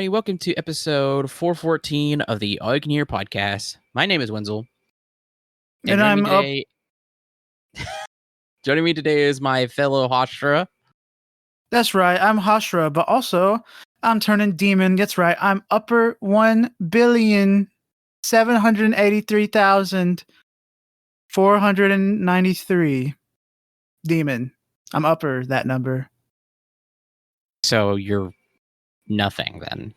everybody. Welcome to episode 414 of the AllYouCanHear podcast. My name is Wenzel. And I'm up. Joining me today is my fellow Hashra. That's right. I'm Hashra, but also I'm turning demon. That's right. I'm upper 1,783,493 demon. I'm upper that number. So you're nothing then.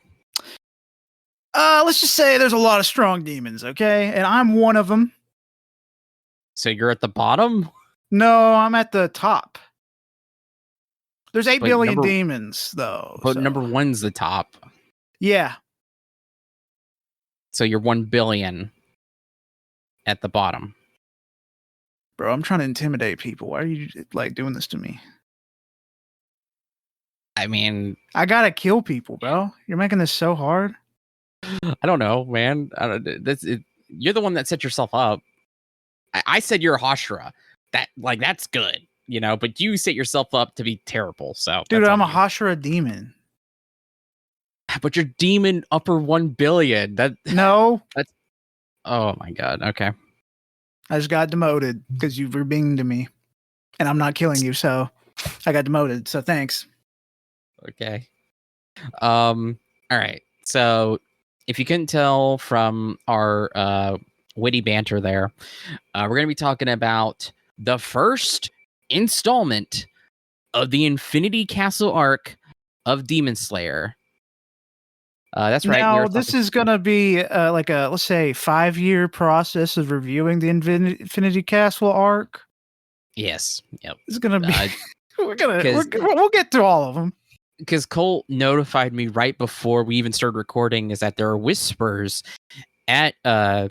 Let's just say there's a lot of strong demons, okay? And I'm one of them. So you're at the bottom? No, I'm at the top. There's 8 But billion demons, though. But number one's the top. Yeah. So you're 1 billion at the bottom. Bro, I'm trying to intimidate people. Why are you doing this to me? I mean, I gotta kill people, bro. You're making this so hard. I don't know, man. You're the one that set yourself up. I said you're a Hashra. That's good, but you set yourself up to be terrible. So, dude, I'm a Hashra demon. But you're demon upper 1 billion. Oh my god. Okay. I just got demoted because you were being to me, and I'm not killing you, so I got demoted. So thanks. Okay. All right. So if you couldn't tell from our witty banter there, we're going to be talking about the first installment of the Infinity Castle arc of Demon Slayer. That's right. Now, this is going to be let's say, 5-year process of reviewing the Infinity Castle arc. Yes. Yep. It's going to be... we'll get through all of them. Because Colt notified me right before we even started recording is that there are whispers at how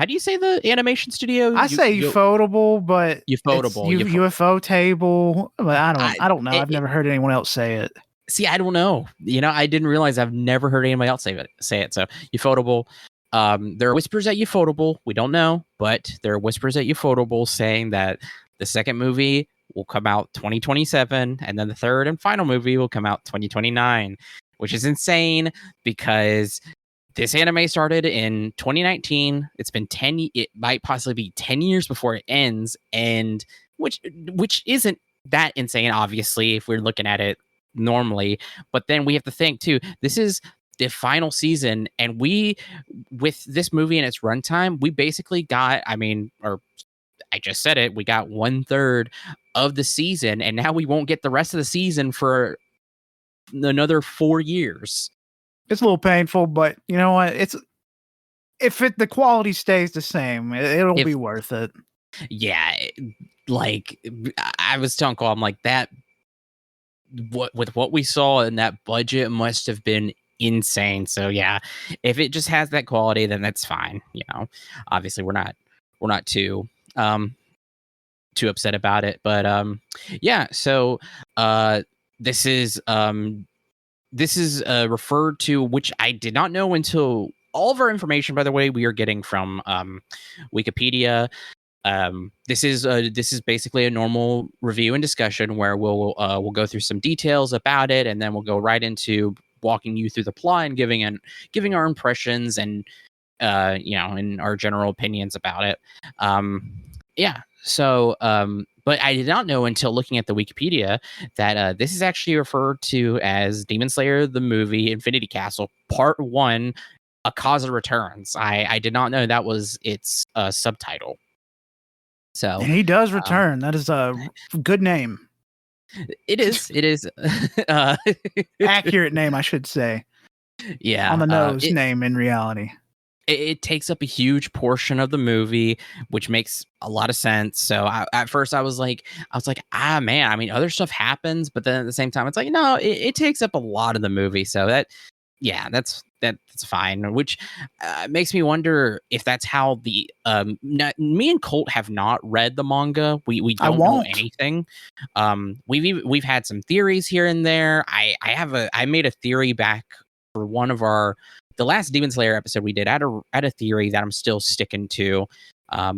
do you say the animation studio? I say Ufotable, but Ufotable, UFO table. But I don't know. I've never heard anyone else say it. See, I don't know. I didn't realize I've never heard anybody else say it. So Ufotable. There are whispers at Ufotable. We don't know, but there are whispers at Ufotable saying that the second movie will come out 2027, and then the third and final movie will come out 2029, which is insane because this anime started in 2019. It's been 10. It might possibly be 10 years before it ends, and which isn't that insane, obviously, if we're looking at it normally. But then we have to think too. This is the final season, and with this movie and its runtime, we basically got. I just said it. We got 1/3 of the season, and now we won't get the rest of the season for another 4 years. It's a little painful, but you know what? The quality stays the same, it'll be worth it. Yeah, I was telling Cole, I'm like that. With what we saw in that budget must have been insane. So yeah, if it just has that quality, then that's fine. Obviously we're not too upset about it, but yeah. So this is referred to, which I did not know until all of our information, by the way, we are getting from Wikipedia. This is basically a normal review and discussion where we'll go through some details about it, and then we'll go right into walking you through the plot and giving our impressions and and our general opinions about it. Yeah. So, but I did not know until looking at the Wikipedia that this is actually referred to as Demon Slayer the movie Infinity Castle Part 1, Akaza Returns. I did not know that was its subtitle. So, and he does return. That is a good name. It is. Accurate name, I should say. Yeah. On the nose name in reality. It takes up a huge portion of the movie, which makes a lot of sense. So at first I was like, man, I mean, other stuff happens, but then at the same time, it's like, no, it takes up a lot of the movie. So that's fine. Which makes me wonder if that's how the me and Colt have not read the manga. We don't know anything. We've had some theories here and there. I made a theory back for one of the last Demon Slayer episode we did. I had a theory that I'm still sticking to. I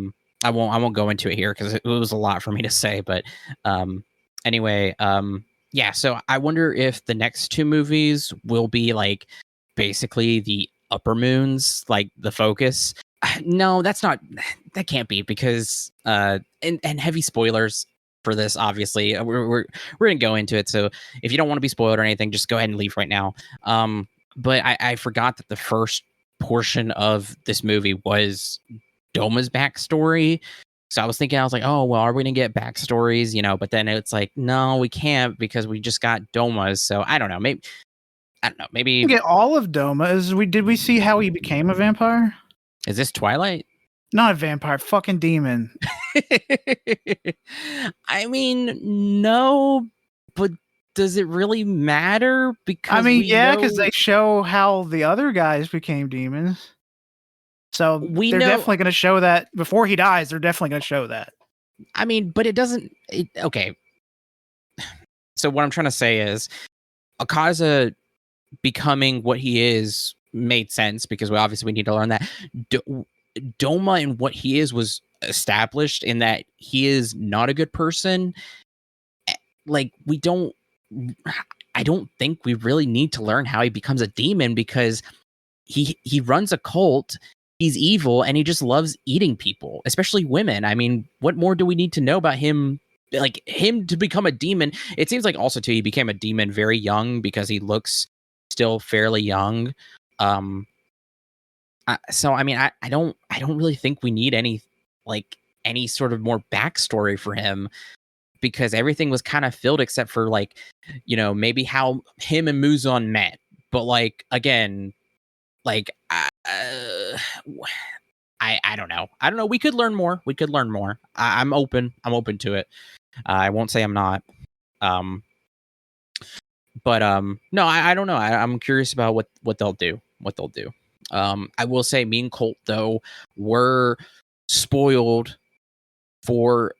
won't go into it here because it was a lot for me to say. But anyway, yeah, so I wonder if the next two movies will be like basically the upper moons, like the focus. No, that's not. That can't be because and heavy spoilers for this. Obviously, we're gonna go into it. So if you don't want to be spoiled or anything, just go ahead and leave right now. But I forgot that the first portion of this movie was Doma's backstory. So I was thinking, I was like, oh, well, are we going to get backstories? But then it's like, no, we can't because we just got Doma's. So I don't know. Maybe, I don't know. Maybe. Get all of Doma. Did we see how he became a vampire? Is this Twilight? Not a vampire, fucking demon. I mean, no, but does it really matter? Because because they show how the other guys became demons. So they're definitely going to show that before he dies. They're definitely going to show that. I mean, but it doesn't. Okay. So what I'm trying to say is, Akaza becoming what he is made sense because we need to learn that. Doma and what he is was established in that he is not a good person. Like I don't think we really need to learn how he becomes a demon because he runs a cult. He's evil and he just loves eating people, especially women. I mean, what more do we need to know about him? Like him to become a demon. It seems like also too he became a demon very young because he looks still fairly young. So I mean, I don't really think we need any sort of more backstory for him because everything was kind of filled except for maybe how him and Muzan met. But again, I don't know. I don't know. We could learn more. I'm open to it. I won't say I'm not. But no, I don't know. I'm curious about what they'll do. I will say, me and Colt though were spoiled for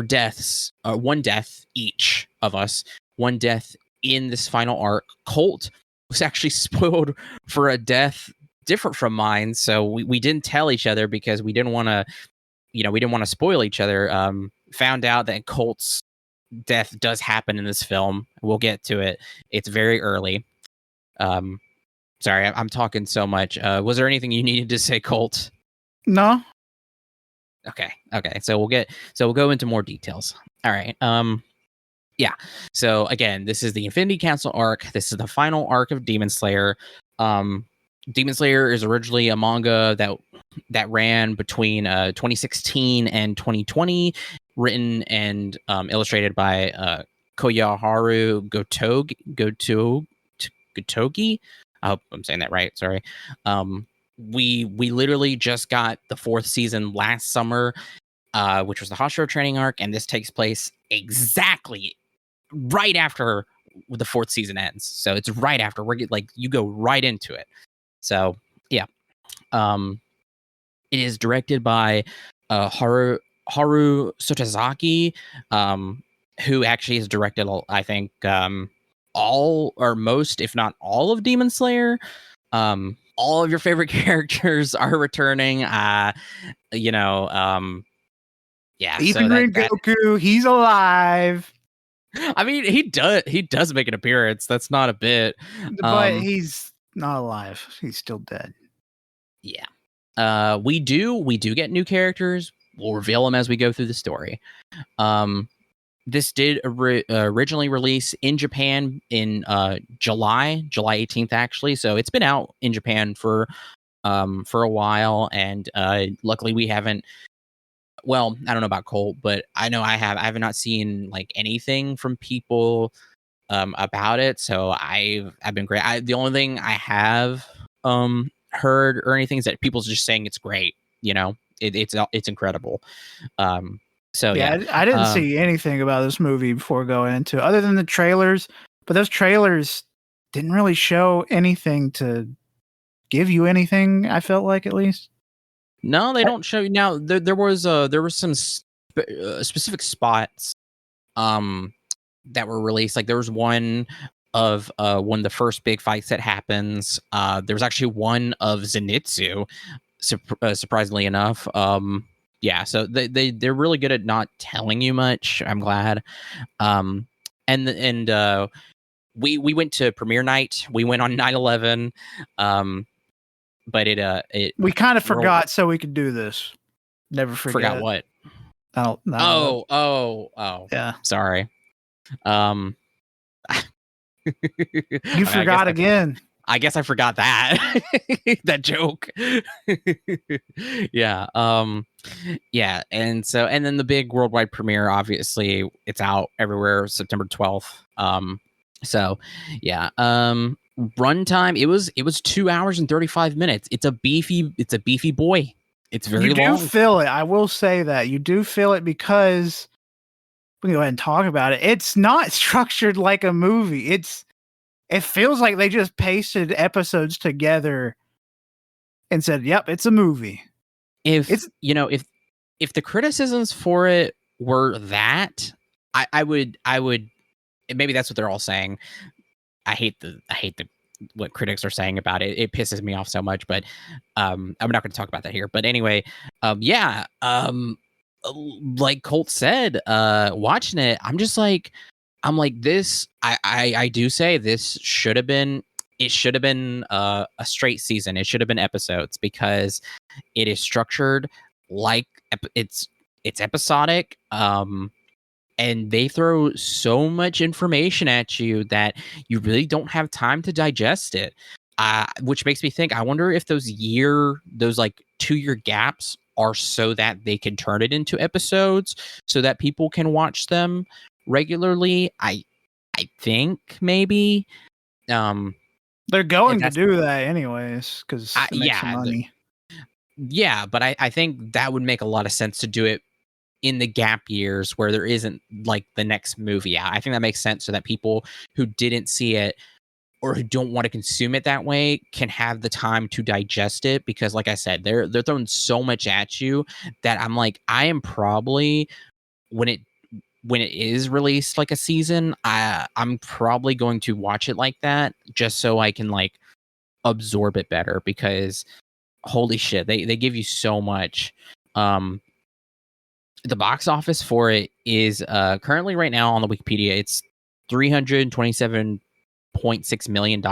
deaths. One death each of us. One death in this final arc. Colt was actually spoiled for a death different from mine, so we didn't tell each other because we didn't want to spoil each other. Found out that Colt's death does happen in this film. We'll get to it. It's very early. Sorry, I'm talking so much. Was there anything you needed to say, Colt? No. Okay. So we'll go into more details. All right. Yeah. So again, this is the Infinity Council arc. This is the final arc of Demon Slayer. Demon Slayer is originally a manga that ran between 2016 and 2020, written and illustrated by Koyaharu Gotogi. I hope I'm saying that right. Sorry. We literally just got the 4th season last summer, which was the Hashira training arc, and this takes place exactly right after the 4th season ends. So it's right after you go right into it. So yeah, it is directed by Haru Sotazaki, who actually has directed, I think, all or most, if not all, of Demon Slayer. All of your favorite characters are returning. Yeah. Ethan Goku, he's alive. I mean, he does make an appearance. That's not a bit, but he's not alive. He's still dead. Yeah. We do get new characters. We'll reveal them as we go through the story. This did originally release in Japan in July 18th, actually. So it's been out in Japan for a while, and luckily we haven't. Well, I don't know about Colt, but I know I have not seen anything from people about it. So I've been great. The only thing I have heard or anything is that people's just saying it's great. It's incredible. So yeah, I didn't see anything about this movie before going into it, other than the trailers. But those trailers didn't really show anything to give you anything. I felt like, at least. No, they don't show you. Now there was some specific spots that were released. Like there was one of one of the first big fights that happens. There was actually one of Zenitsu, surprisingly enough. Yeah, so they're really good at not telling you much. I'm glad. And and we went to premiere night. We went on 9/11. But it We kind of rolled- forgot so we could do this. Never forget. forgot what. I don't know. Oh. Yeah. Sorry. You forgot again. I guess I forgot that that joke. Yeah. Yeah. And then the big worldwide premiere, obviously it's out everywhere September 12th. So yeah. Runtime, it was 2 hours and 35 minutes. It's a beefy boy. It's very long. You do feel it. I will say that you do feel it because we can go ahead and talk about it. It's not structured like a movie. It feels like they just pasted episodes together and said, "Yep, it's a movie." If the criticisms for it were that, I would maybe that's what they're all saying. I hate the what critics are saying about it. It pisses me off so much, but I'm not going to talk about that here. But anyway, like Colt said, watching it, I'm like this. I do say this should have been. It should have been a straight season. It should have been episodes because it is structured like it's episodic. And they throw so much information at you that you really don't have time to digest it. Which makes me think, I wonder if those 2-year gaps are so that they can turn it into episodes so that people can watch them regularly. I think maybe. They're going to do that anyways because it makes some money. Yeah, but I think that would make a lot of sense to do it in the gap years where there isn't like the next movie out. I think that makes sense so that people who didn't see it or who don't want to consume it that way can have the time to digest it, because like I said, they're throwing so much at you that I'm like, I am probably when it is released like a season, I'm probably going to watch it like that just so I can like absorb it better, because holy shit, they give you so much. The box office for it is currently right now on the Wikipedia, it's $327.6 million.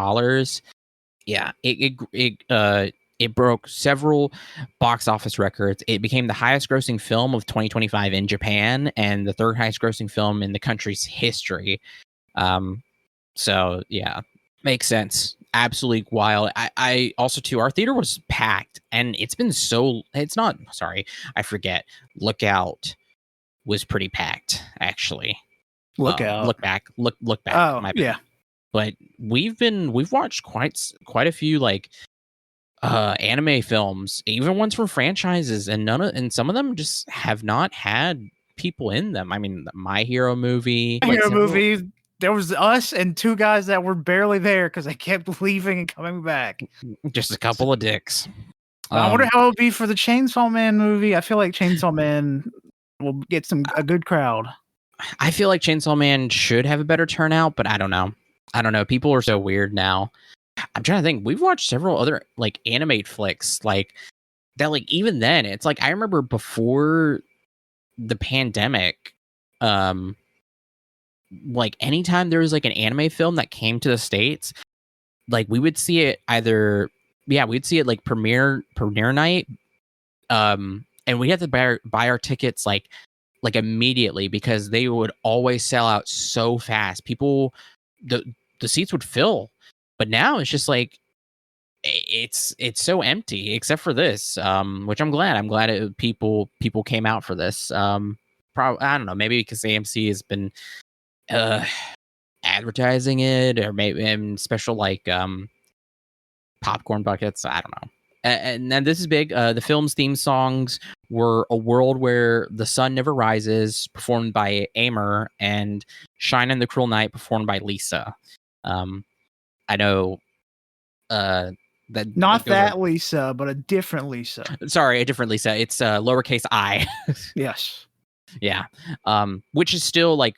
Yeah, it broke several box office records. It became the highest grossing film of 2025 in Japan and the third highest grossing film in the country's history. So yeah, makes sense. Absolutely wild. I also too, our theater was packed, and I forget. Lookout was pretty packed, actually. Look back. Look back. Oh, yeah. But we've watched quite a few like anime films, even ones from franchises, and some of them just have not had people in them. I mean, the My Hero movie. There was us and 2 guys that were barely there because they kept leaving and coming back. Just a couple of dicks. I wonder how it'll be for the Chainsaw Man movie. I feel like Chainsaw Man will get a good crowd. I feel like Chainsaw Man should have a better turnout, but I don't know. People are so weird now. I'm trying to think. We've watched several other like animate flicks like that. Like even then, it's like I remember before the pandemic, like anytime there was like an anime film that came to the States, like we would see it we'd see it like premiere night, and we had to buy our tickets like immediately because they would always sell out so fast. People, the seats would fill, but now it's just like it's so empty except for this, which I'm glad people came out for this. Probably, I don't know, maybe because AMC has been advertising it, or maybe in special like popcorn buckets. I don't know. And then this is big. The film's theme songs were "A World Where the Sun Never Rises," performed by Amer, and "Shine in the Cruel Night," performed by Lisa. I know that not that Lisa, but a different Lisa. Sorry, a different Lisa. It's lowercase I. Yes. Yeah. Which is still like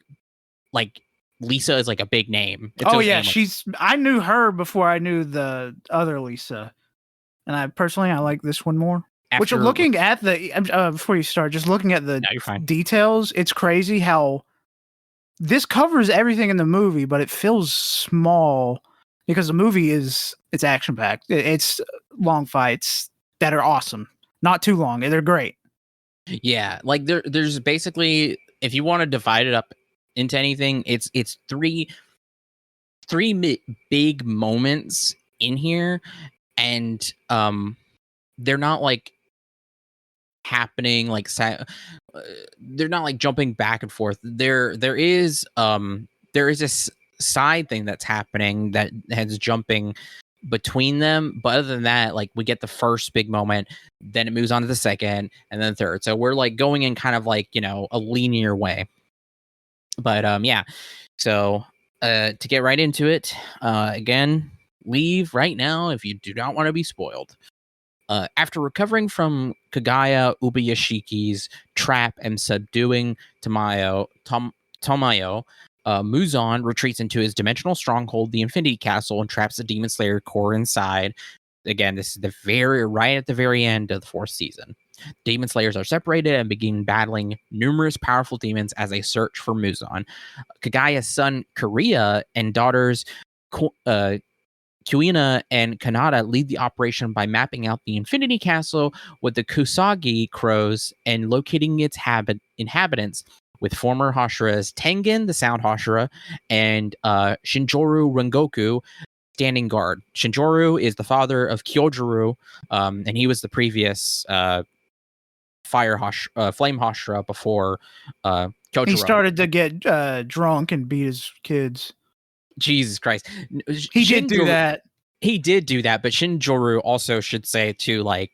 Lisa is like a big name. Oh yeah, I knew her before I knew the other Lisa, and I like this one more. Which looking at the before you start, just looking at the details, it's crazy how this covers everything in the movie, but it feels small because the movie it's action packed. It's long fights that are awesome, not too long. They're great. Yeah, like there's basically, if you want to divide it up into anything, it's three big moments in here, and they're not like happening like they're not like jumping back and forth. There is this side thing that's happening that has jumping between them, but other than that, like, we get the first big moment, then it moves on to the second, and then third. So we're like going in kind of like, you know, a linear way. But yeah, so to get right into it, again, leave right now if you do not want to be spoiled. After recovering from Kagaya Ubuyashiki's trap and subduing Tomayo, Muzan retreats into his dimensional stronghold, the Infinity Castle, and traps the Demon Slayer core inside. Again, this is right at the very end of the 4th season. Demon Slayers are separated and begin battling numerous powerful demons as they search for Muzan. Kagaya's son Kariya and daughters Kuina and Kanata lead the operation by mapping out the Infinity Castle with the Kusagi crows and locating its inhabitants, with former Hashiras Tengen, the Sound Hashira, and Shinjoru Rengoku standing guard. Shinjoru is the father of Kyojuru, and he was the previous Flame Hashira before Kyojuro. He started to get drunk and beat his kids. Jesus Christ. He did do that. He did do that, but Shinjoru also should say too, like,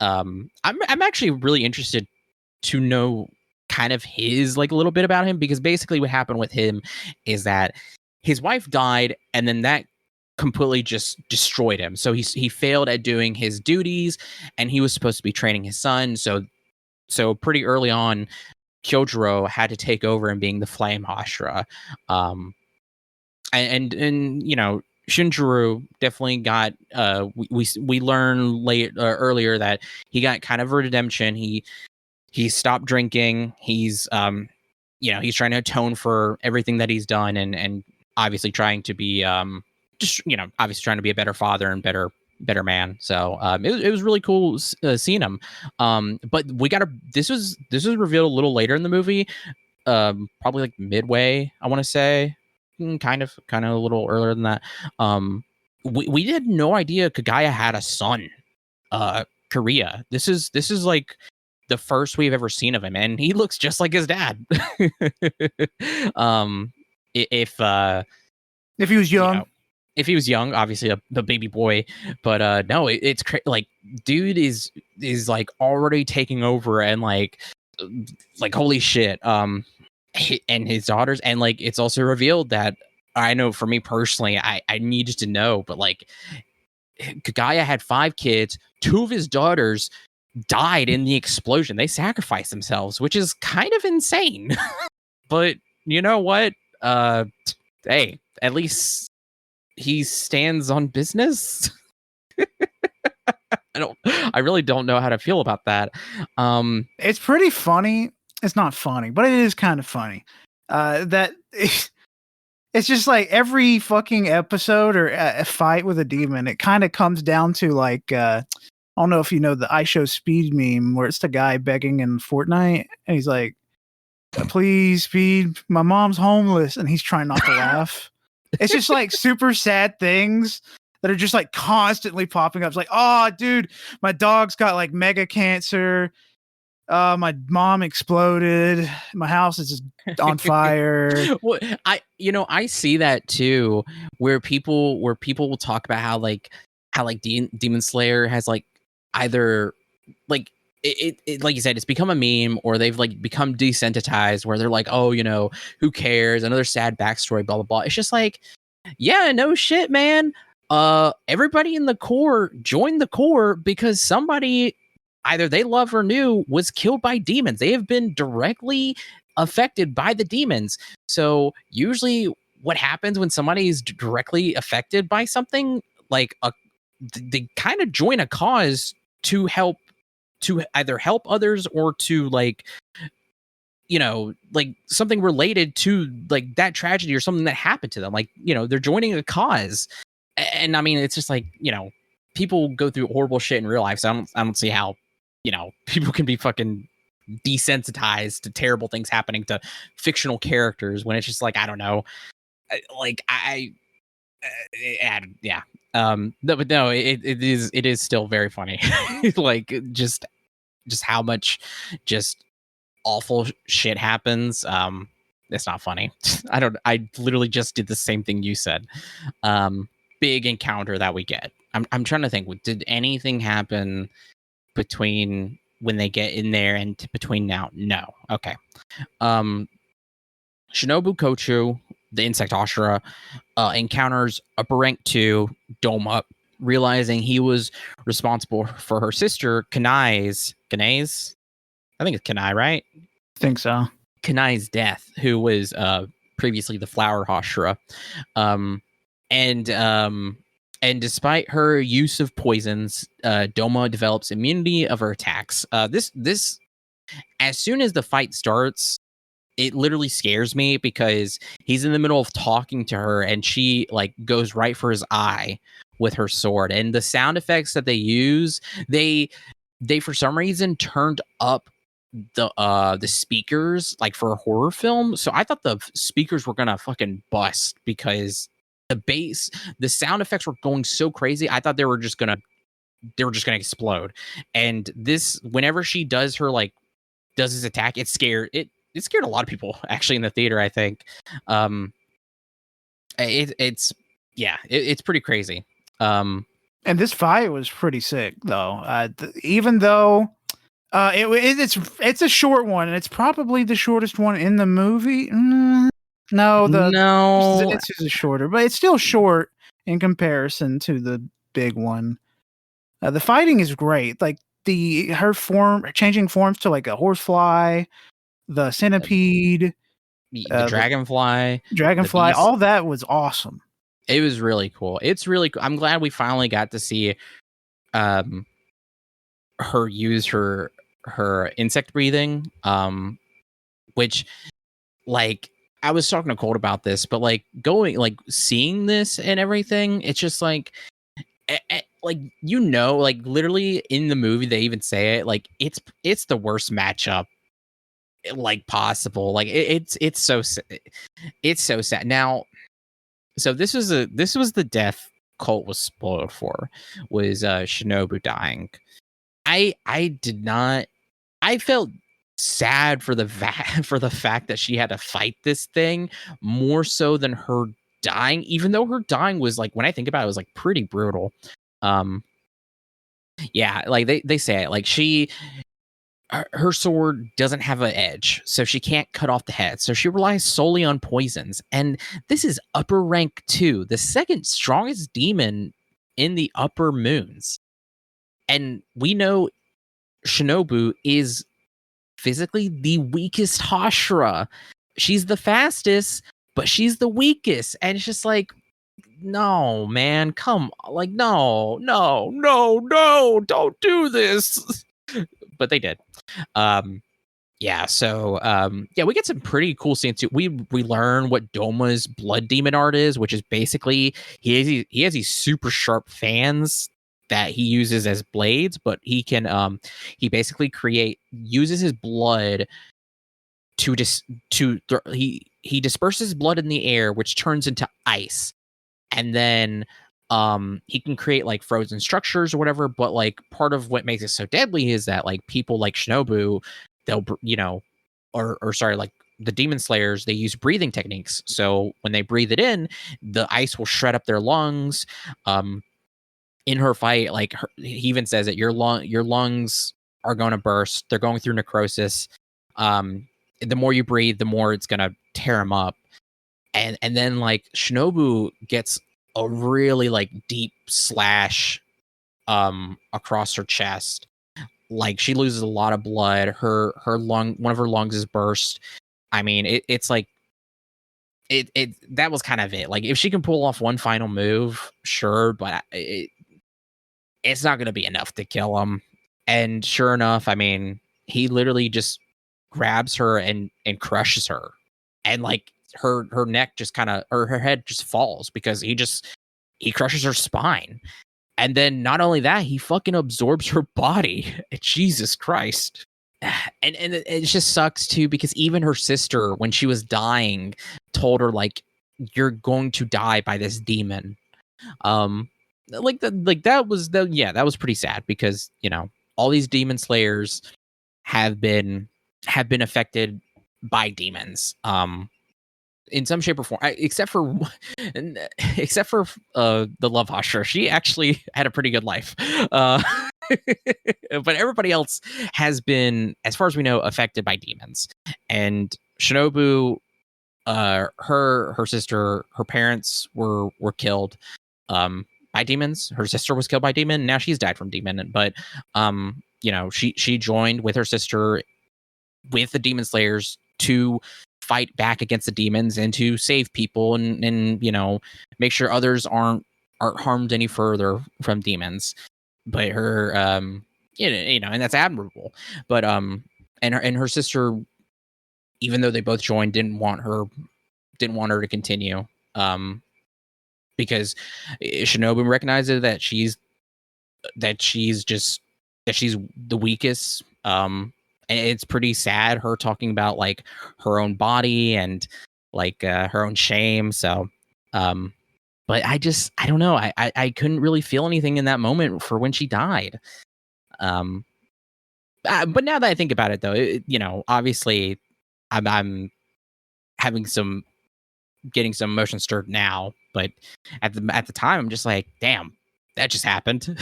I'm actually really interested to know kind of his, like, a little bit about him, because basically what happened with him is that his wife died, and then that completely just destroyed him. So he failed at doing his duties, and he was supposed to be training his son. So pretty early on, Kyojuro had to take over and being the Flame Hashira. And you know, Shinjuru definitely got we learned earlier that he got kind of a redemption. He stopped drinking. He's you know, he's trying to atone for everything that he's done, and obviously trying to be just, you know, obviously trying to be a better father and better man. So it was really cool seeing him. But this was revealed a little later in the movie, probably like midway, I want to say. Kind of a little earlier than that. We had no idea Kagaya had a son, Kariya. This is like the first we've ever seen of him, and he looks just like his dad. If he was young, you know, if he was young, obviously a baby boy, but no, it's like, dude is like already taking over, and like holy shit. And his daughters, and like, it's also revealed that, I know for me personally, I needed to know, but like, Kagaya had 5 kids. 2 of his daughters died in the explosion. They sacrificed themselves, which is kind of insane. But you know what? Hey, at least he stands on business. I really don't know how to feel about that. It's pretty funny. It's not funny, but it is kind of funny. That it's just like every fucking episode or a fight with a demon, it kind of comes down to like, I don't know if you know the I Show Speed meme, where it's the guy begging in Fortnite, and he's like, "Please, Speed, my mom's homeless," and he's trying not to laugh. It's just like super sad things that are just like constantly popping up. It's like, "Oh, dude, my dog's got like mega cancer. My mom exploded. My house is just on fire." Well, I see that too, where people will talk about how Demon Slayer has like either like it like you said, it's become a meme, or they've like become desensitized, where they're like, oh, you know, who cares? Another sad backstory, blah blah blah. It's just like, yeah, no shit, man. Everybody in the core joined the core because somebody, either they love or knew, was killed by demons. They have been directly affected by the demons. So usually what happens when somebody is directly affected by something, like they kind of join a cause to either help others, or to like, like something related to like that tragedy or something that happened to them. Like, they're joining a cause. And I mean, it's just like, people go through horrible shit in real life. So I don't see how, people can be fucking desensitized to terrible things happening to fictional characters when it's just like, I don't know, like yeah. No, but no, it is still very funny. Like just how much just awful shit happens. It's not funny. I literally just did the same thing you said. Big encounter that we get. I'm trying to think, did anything happen between when they get in there and between now? No. Okay. Shinobu Kochu, the insect Ashura, encounters Upper Rank 2 Doma, realizing he was responsible for her sister Kanai's, I think it's Kanai, right? I think so. Kanai's death, who was previously the flower Hashira. And despite her use of poisons, Doma develops immunity of her attacks. This as soon as the fight starts, it literally scares me because he's in the middle of talking to her and she like goes right for his eye with her sword. And the sound effects that they use, they for some reason turned up the speakers like for a horror film. So I thought the speakers were gonna fucking bust because the sound effects were going so crazy. I thought they were just gonna explode. And this, whenever she does his attack, it scared a lot of people actually in the theater, I think. It's pretty crazy. And this fight was pretty sick though. Even though it's a short one, and it's probably the shortest one in the movie. No, this is shorter, but it's still short in comparison to the big one. The fighting is great. Like her changing forms to like a horsefly, the centipede, the dragonfly, all that was awesome. It was really cool. It's really cool. I'm glad we finally got to see her use her insect breathing, which, like, I was talking to Colt about this, but like seeing this and everything, it's just like like, like literally in the movie they even say it, like it's the worst matchup like possible. Like it's so sad. Now, so this was the death Colt was spoiled for, was Shinobu dying. I felt sad for the fact that she had to fight this thing more so than her dying, even though her dying was, like, when I think about it, was like pretty brutal. Yeah, like they say it, like her sword doesn't have an edge, so she can't cut off the head, so she relies solely on poisons. And this is Upper Rank 2, the second strongest demon in the upper moons. And we know Shinobu is physically the weakest Hashira. She's the fastest, but she's the weakest. And it's just like, no, man, come on. Like, no, don't do this. But they did. Yeah, so yeah, we get some pretty cool scenes too. We learn what Doma's blood demon art is, which is basically he has these super sharp fans that he uses as blades, but he can he basically uses his blood he disperses blood in the air, which turns into ice. And then he can create like frozen structures or whatever, but like part of what makes it so deadly is that like people like Shinobu, they'll or sorry, like the demon slayers, they use breathing techniques. So when they breathe it in, the ice will shred up their lungs. In her fight, like he even says that your lungs are going to burst. They're going through necrosis. The more you breathe, the more it's going to tear them up. And then like Shinobu gets a really like deep slash across her chest. Like she loses a lot of blood. Her one of her lungs is burst. I mean, it's like it that was kind of it. Like if she can pull off one final move, sure, but it's not going to be enough to kill him. And sure enough, I mean, he literally just grabs her and crushes her, and like her neck just kind of, or her head just falls because he crushes her spine. And then not only that, he fucking absorbs her body. Jesus Christ. And it just sucks too, because even her sister, when she was dying, told her like, you're going to die by this demon. That was pretty sad, because, you know, all these demon slayers have been affected by demons. In some shape or form, except for the Love Hosher. She actually had a pretty good life. But everybody else has been, as far as we know, affected by demons. And Shinobu, her sister, her parents were killed by demons. Her sister was killed by demon. Now she's died from demon. But you know, she joined with her sister with the demon slayers to fight back against the demons and to save people, and you know, make sure others aren't harmed any further from demons. But her you know, and that's admirable. But and her sister, even though they both joined, didn't want her to continue, because Shinobu recognizes that she's the weakest. And it's pretty sad, her talking about like her own body and like her own shame. So but I don't know, I couldn't really feel anything in that moment for when she died. But now that I think about it, though, you know, obviously I'm having getting some emotion stirred now, but at the time I'm just like, damn, that just happened.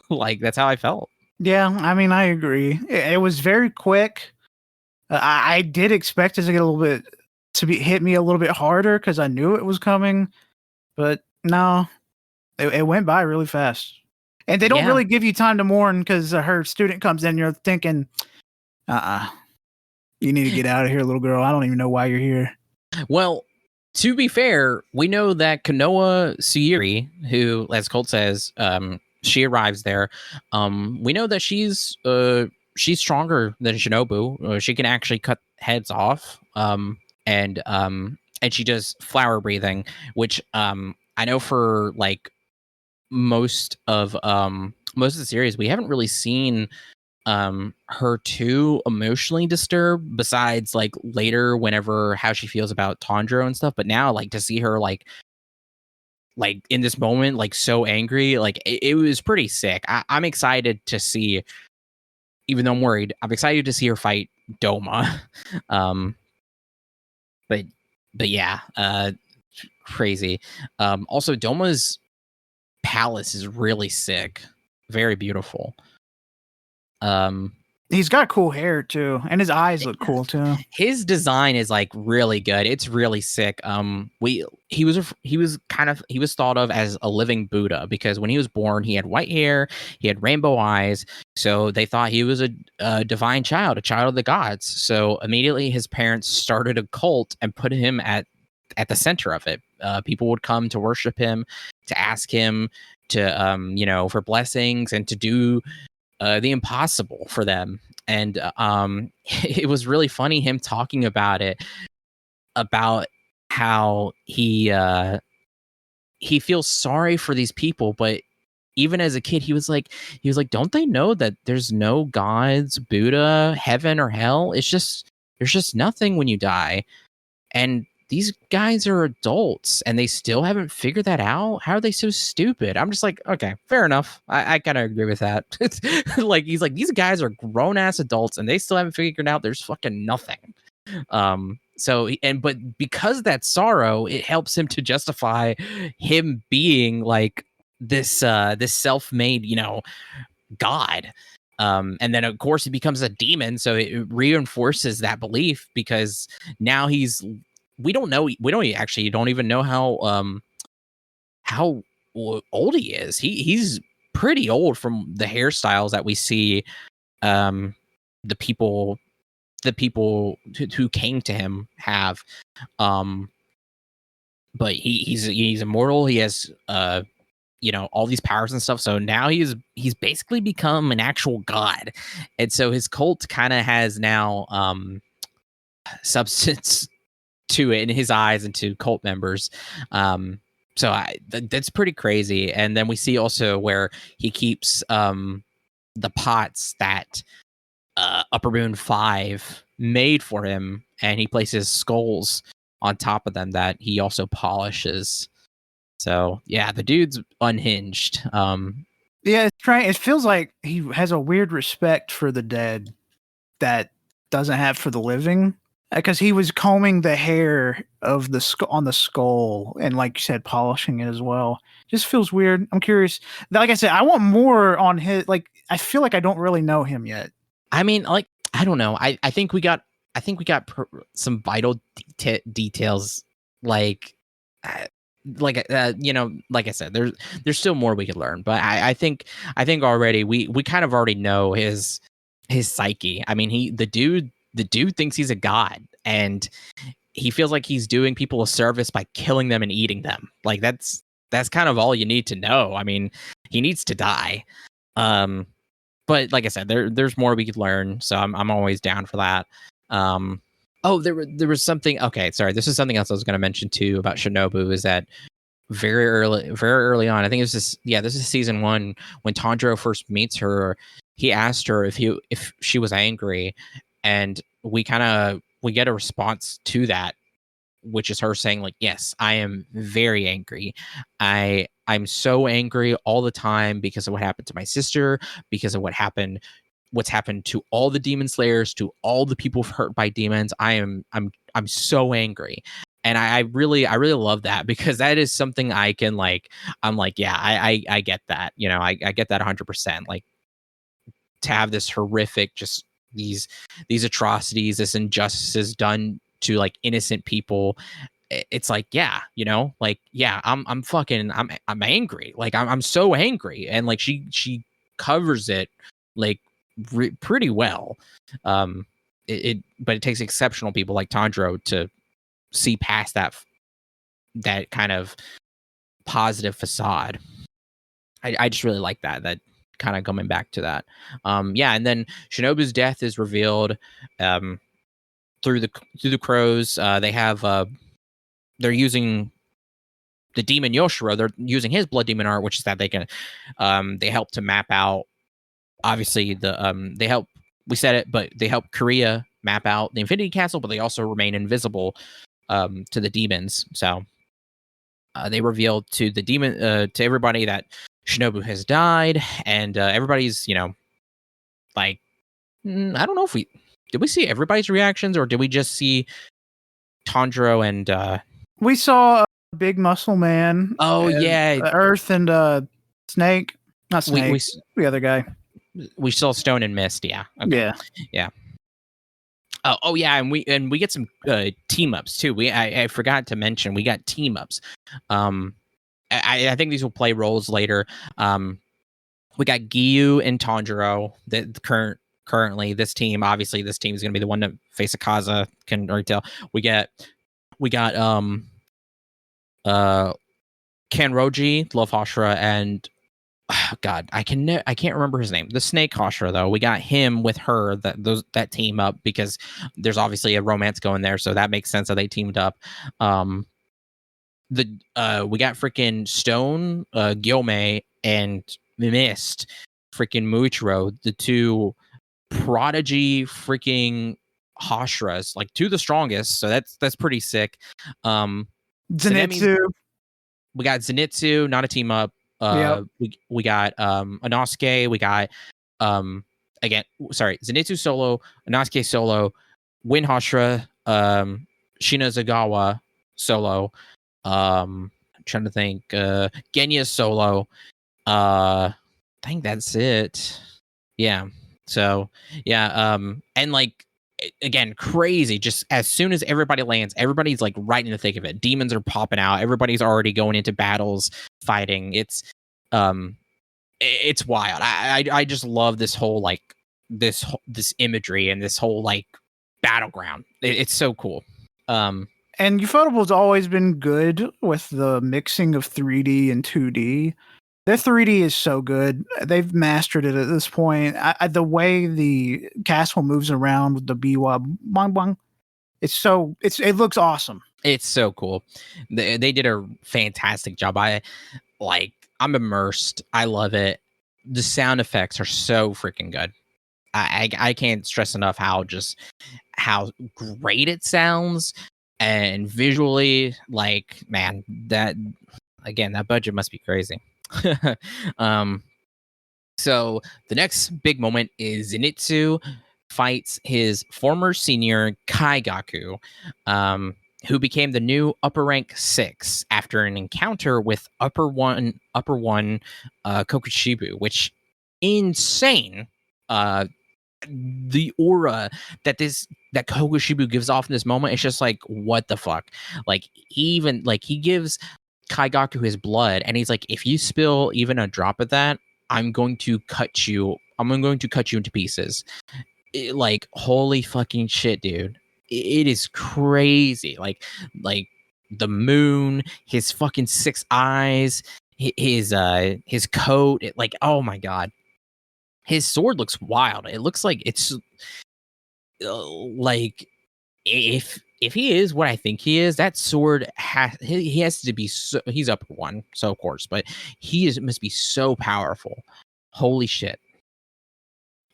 Like, that's how I felt. Yeah, I mean, I agree. It was very quick. I did expect it to get a little bit hit me a little bit harder because I knew it was coming, but no, it went by really fast. And they don't really give you time to mourn because her student comes in. You're thinking, you need to get out of here, little girl. I don't even know why you're here. Well, to be fair, we know that Konoha Suyuri, who, as Colt says, she arrives there. We know that she's stronger than Shinobu. She can actually cut heads off. And she does flower breathing, which I know for like most of the series, we haven't really seen her too emotionally disturbed, besides like later whenever how she feels about Tanjiro and stuff. But now, like, to see her like in this moment, like so angry, like it was pretty sick. I'm excited to see, even though I'm worried, I'm excited to see her fight Doma. But yeah, crazy. Also, Doma's palace is really sick, very beautiful. He's got cool hair too, and his eyes look cool too. His design is like really good. It's really sick. He was thought of as a living Buddha, because when he was born, he had white hair, he had rainbow eyes, so they thought he was a divine child, a child of the gods. So immediately his parents started a cult and put him at the center of it. People would come to worship him, to ask him to you know, for blessings and to do the impossible for them. And it was really funny him talking about it, about how he feels sorry for these people, but even as a kid, he was like, don't they know that there's no gods, Buddha, heaven, or hell? There's just nothing when you die. And these guys are adults and they still haven't figured that out. How are they so stupid? I'm just like, okay, fair enough. I kind of agree with that. Like, he's like, these guys are grown ass adults and they still haven't figured out there's fucking nothing. But because of that sorrow, it helps him to justify him being like this self-made, you know, god. And then of course he becomes a demon, so it reinforces that belief, because now we don't even know how old he is. He's pretty old from the hairstyles that we see. The people who came to him have. But he's immortal. He has you know, all these powers and stuff. So now he's basically become an actual god. And so his cult kind of has now substance to it in his eyes and to cult members. So that's pretty crazy. And then we see also where he keeps the pots that Upper Moon 5 made for him, and he places skulls on top of them that he also polishes. So yeah, the dude's unhinged. Yeah, it's trying. It feels like he has a weird respect for the dead that doesn't have for the living. Because he was combing the hair of the on the skull and, like you said, polishing it as well. Just feels weird. I'm curious. Like I said, I want more on his. Like, I feel like I don't really know him yet. I mean, like, I don't know. I think we got some vital details, like like I said, there's still more we could learn, but I think already we kind of already know his psyche. I mean, the dude thinks he's a god, and he feels like he's doing people a service by killing them and eating them. Like that's kind of all you need to know. I mean, he needs to die. But like I said, there's more we could learn, so I'm always down for that. Oh, there was something. Okay, sorry. This is something else I was going to mention too about Shinobu. Is that very early on? I think this is season 1 when Tanjiro first meets her. He asked her if she was angry, and we get a response to that, which is her saying like, yes, I am very angry. I'm so angry all the time because of what happened to my sister, because of what's happened to all the demon slayers, to all the people hurt by demons. I'm so angry. And I really love that, because that is something I can like, I'm like, yeah, I get that. You know, I get that 100%. Like, to have this horrific, just these atrocities, this injustices done to like innocent people. It's like, yeah, you know, like, yeah, I'm angry. Like, I'm so angry. And like, she covers it like pretty well. But it takes exceptional people like Tanjiro to see past that kind of positive facade. I just really like that kind of coming back to that. Yeah, and then Shinobu's death is revealed through the crows. They're using the demon Yoshiro. They're using his blood demon art, which is that they can they help to map out, obviously they help, we said it, but they help Korea map out the Infinity Castle, but they also remain invisible to the demons. So they revealed to the demon to everybody that Shinobu has died, and everybody's, you know, like, I don't know if did we see everybody's reactions, or did we just see Tanjiro and we saw a big muscle man. Oh yeah, Earth and Snake, not Snake. The other guy. We saw Stone and Mist. Yeah. Okay. Yeah. Oh yeah, and we get some team ups too. I forgot to mention, we got team ups. I think these will play roles later. We got Giyu and Tanjiro. Currently this team, obviously this team is going to be the one to face Akaza. Can already tell. We got Kanroji, Love Hashira, and God, I can't remember his name. The Snake Hashira, though, we got him with her, that team up, because there's obviously a romance going there, so that makes sense that they teamed up. We got freaking Stone, Gyomei, and Mist, freaking Muichiro, the two prodigy freaking Hashiras, like two of the strongest. So that's pretty sick. Zenitsu. So we got Zenitsu, not a team up. Yep. We got Inosuke, we got Zenitsu solo, Inosuke solo, Win Hashira, Shina Zagawa solo, I'm trying to think, Genya solo. I think that's it. Yeah. So yeah, and like, again, crazy. Just as soon as everybody lands, everybody's like right in the thick of it. Demons are popping out. Everybody's already going into battles, fighting. It's wild. I just love this whole like this imagery and this whole like battleground. It's so cool. And Ufotable's always been good with the mixing of 3D and 2D. Their 3D is so good. They've mastered it at this point. The way the castle moves around with the biwa bang bang, it looks awesome. It's so cool. They did a fantastic job. I'm immersed. I love it. The sound effects are so freaking good. I can't stress enough how great it sounds, and visually, like, man, that budget must be crazy. So the next big moment is Zenitsu fights his former senior Kaigaku, who became the new upper rank 6 after an encounter with upper one Kokushibu, which insane. The aura that Kokushibu gives off in this moment, it's just like, what the fuck? Like, he gives Kaigaku his blood, and he's like, if you spill even a drop of that, I'm going to cut you into pieces. Like, holy fucking shit, dude. It is crazy. Like the moon, his fucking 6 eyes, his coat, like, oh my god. His sword looks wild. It looks like it's like, if he is what I think he is, that sword he has to be so, he's upper one, so of course, but must be so powerful. Holy shit.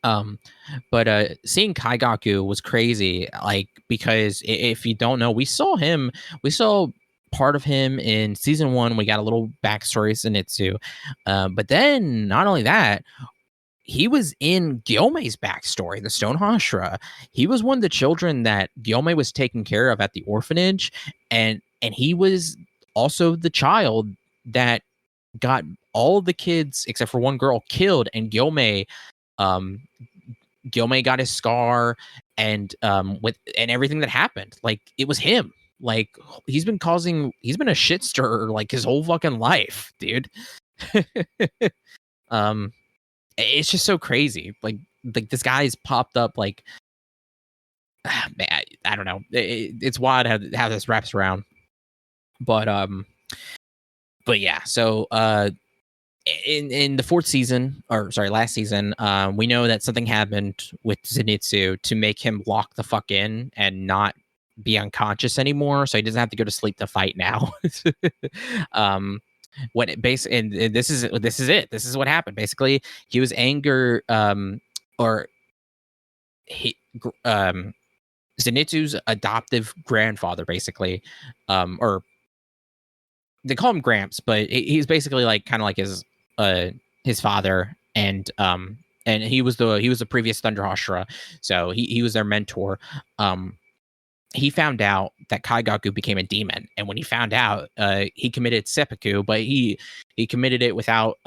But seeing Kaigaku was crazy, like, because if you don't know, we saw part of him in season 1. We got a little backstory Zenitsu, but then not only that, he was in Gyomei's backstory, the Stone Hashira. He was one of the children that Gyomei was taking care of at the orphanage, and he was also the child that got all the kids except for one girl killed, and Gyomei got his scar, and everything that happened. Like, it was him. Like, he's been a shit stirrer like his whole fucking life, dude. It's just so crazy. Like this guy's popped up, like, man, I don't know. It's wild how this wraps around. But yeah. So in the last season, we know that something happened with Zenitsu to make him lock the fuck in and not be unconscious anymore, so he doesn't have to go to sleep to fight now. What it and this is it. This is what happened. Basically, he was Zenitsu's adoptive grandfather, basically, or they call him Gramps, but he's basically like kind of like his father, and he was the previous Thunder Hashira, so he was their mentor. He found out that Kaigaku became a demon, and when he found out, he committed seppuku, but he committed it without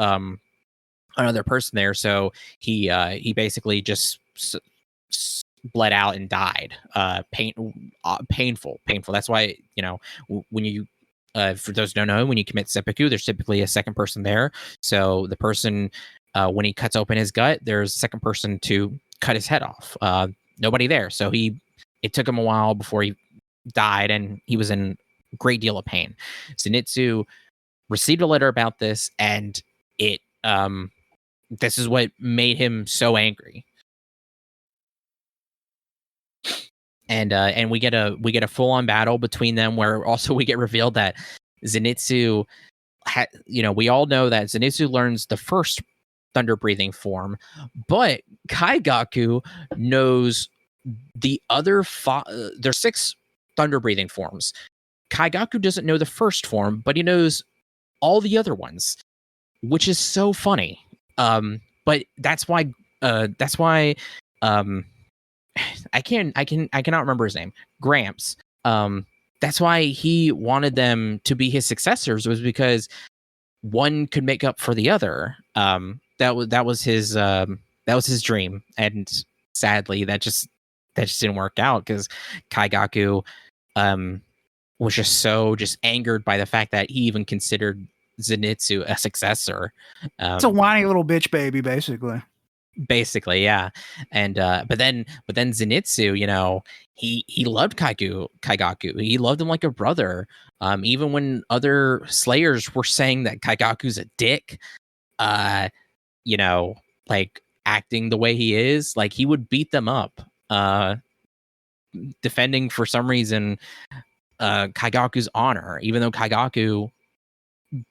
another person there, so he basically just bled out and died. Painful. That's why, when you for those who don't know, when you commit seppuku, there's typically a second person there. So the person, when he cuts open his gut, there's a second person to cut his head off. Nobody there, so it took him a while before he died, and he was in a great deal of pain. Zenitsu received a letter about this, and this is what made him so angry. And we get a full on battle between them, where also we get revealed that Zenitsu, we all know that Zenitsu learns the first thunder breathing form, but Kaigaku knows the other there's 6 thunder breathing forms. Kaigaku doesn't know the first form, but he knows all the other ones, which is so funny. But that's why I cannot remember his name. Gramps. That's why he wanted them to be his successors, was because one could make up for the other. That was his dream, and sadly that just didn't work out, because Kaigaku was just angered by the fact that he even considered Zenitsu a successor. It's a whiny little bitch baby, basically, yeah. And but then Zenitsu, he loved Kaigaku. He loved him like a brother. Even when other slayers were saying that Kaigaku's a dick, like acting the way he is, like, he would beat them up. defending for some reason Kaigaku's honor, even though Kaigaku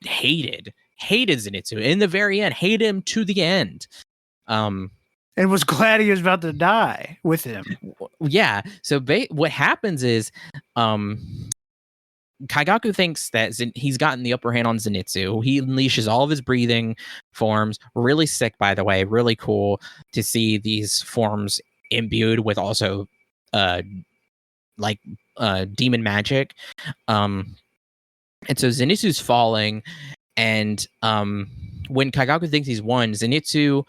hated Zenitsu in the very end, hated him to the end. And was glad he was about to die with him. Yeah. So what happens is Kaigaku thinks that he's gotten the upper hand on Zenitsu. He unleashes all of his breathing forms. Really sick, by the way. Really cool to see these forms imbued with also demon magic. And so Zenitsu's falling, and when Kaigaku thinks he's won, Zenitsu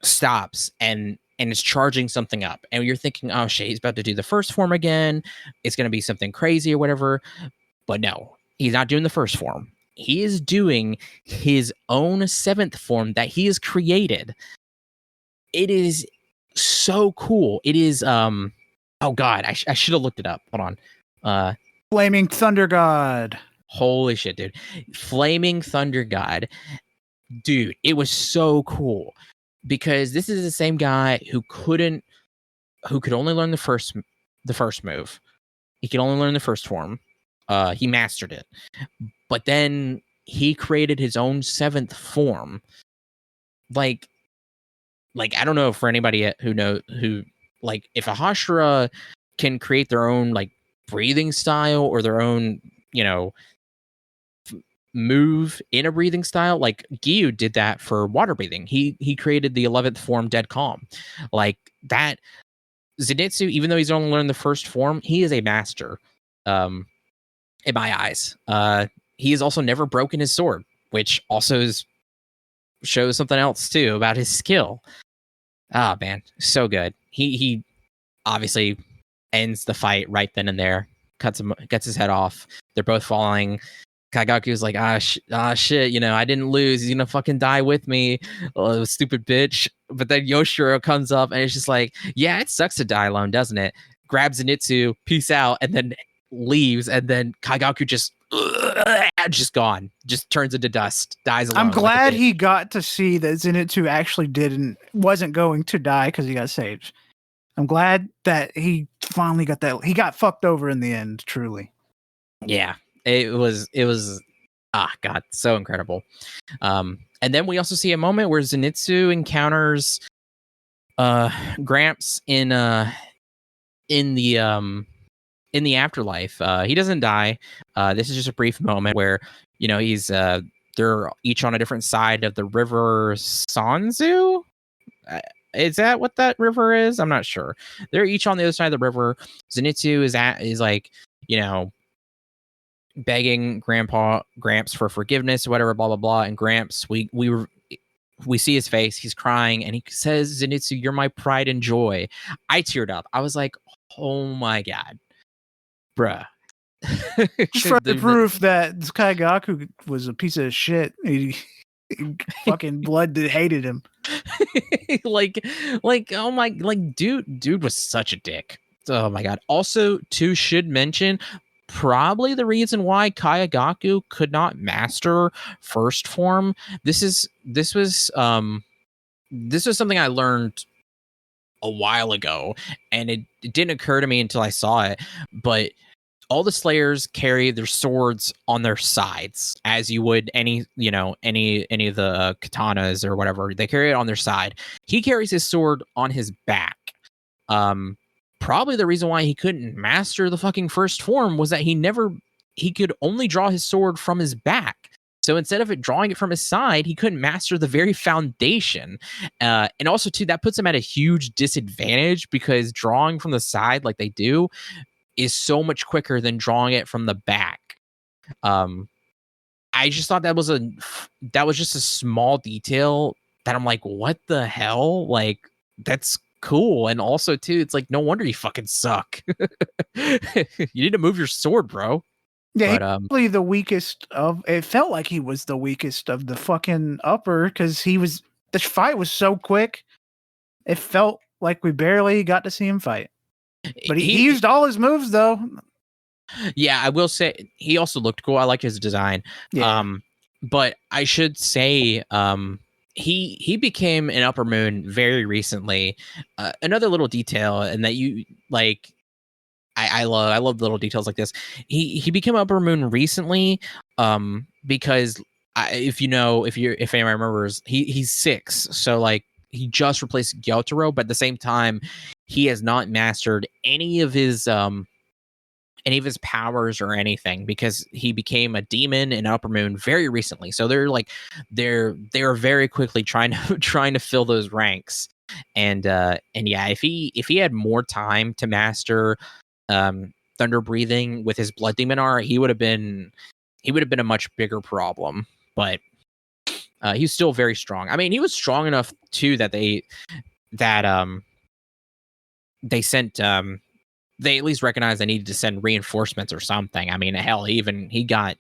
stops and is charging something up, and you're thinking, oh shit, he's about to do the first form again, it's going to be something crazy or whatever. But no, he's not doing the first form. He is doing his own 7th form that he has created. It is so cool. It is oh god, I should have looked it up. Hold on. Flaming Thunder God. Holy shit, dude. Flaming Thunder God. Dude, it was so cool. Because this is the same guy who could only learn the first move. He could only learn the first form. He mastered it, but then he created his own 7th form. Like I don't know for anybody who like if a Hashira can create their own like breathing style or their own move in a breathing style, like Gyu did that for water breathing. He created the 11th form, Dead Calm, like that. Zenitsu, even though he's only learned the first form, he is a master in my eyes. He has also never broken his sword, which also shows something else too about his skill. Ah, man, so good. He obviously ends the fight right then and there, gets his head off. They're both falling. Kaigaku's like, shit, I didn't lose. He's gonna fucking die with me, stupid bitch. But then Yoshiro comes up and it's just like, yeah, it sucks to die alone, doesn't it? Grabs Zenitsu, peace out, and then leaves. And then Kaigaku just gone, just turns into dust, dies alone. I'm glad he got to see that Zenitsu actually wasn't going to die because he got saved. I'm glad that he finally got that. He got fucked over in the end, truly. Yeah. It was god, so incredible. And then we also see a moment where Zenitsu encounters Gramps in the afterlife. He doesn't die. This is just a brief moment where he's they're each on a different side of the river Sanzu. Is that what that river is? I'm not sure. They're each on the other side of the river. Zenitsu is like begging Gramps for forgiveness, whatever, blah blah blah. And Gramps, we see his face, he's crying, and he says, "Zenitsu, you're my pride and joy." I teared up. I was like, "Oh my god, bruh!" Just for the proof that Kaigaku was a piece of shit. He fucking blood that hated him. like oh my, like dude was such a dick. Oh my god. Also, too, should mention, probably the reason why Kaigaku could not master first form. This was something I learned a while ago, and it didn't occur to me until I saw it. But all the Slayers carry their swords on their sides, as you would any of the katanas or whatever. They carry it on their side. He carries his sword on his back. Probably the reason why he couldn't master the fucking first form was that he could only draw his sword from his back. So instead of drawing it from his side, he couldn't master the very foundation. And also, too, that puts him at a huge disadvantage because drawing from the side like they do is so much quicker than drawing it from the back. I just thought that was just a small detail that I'm like, what the hell? Like, that's cool. And also, too, it's like, no wonder you fucking suck. You need to move your sword, bro. Yeah, but, probably the weakest of. It felt like he was the weakest of the fucking upper because the fight was so quick. It felt like we barely got to see him fight. But he used all his moves, though. Yeah, I will say he also looked cool. I like his design. Yeah. But I should say, he became an Upper Moon very recently. Another little detail, and that you like, I love little details like this. He became Upper Moon recently, because if anyone remembers, he's 6, so like he just replaced Gyotaro, but at the same time, he has not mastered any of his powers or anything, because he became a demon in Upper Moon very recently. So they're very quickly trying to fill those ranks. And yeah, if he had more time to master thunder breathing with his blood demon art, he would have been a much bigger problem. But he's still very strong. I mean, he was strong enough too that they sent they at least recognized they needed to send reinforcements or something. I mean, hell, he got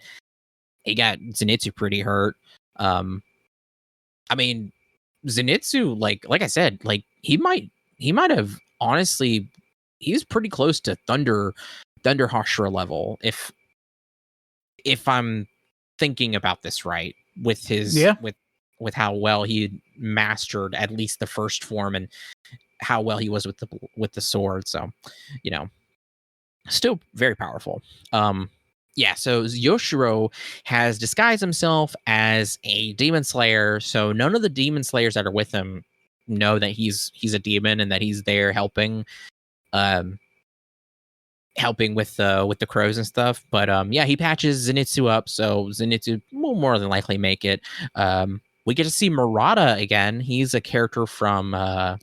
Zenitsu pretty hurt. I mean, Zenitsu, like I said, like he might have, honestly, he's pretty close to Thunder Hashira level if I'm thinking about this right, with his with how well he mastered at least the first form and how well he was with the sword. So, still very powerful. Yeah, so Yoshiro has disguised himself as a demon slayer, so none of the demon slayers that are with him know that he's a demon and that he's there helping with the crows and stuff. But yeah, he patches Zenitsu up, so Zenitsu will more than likely make it. We get to see Murata again. He's a character from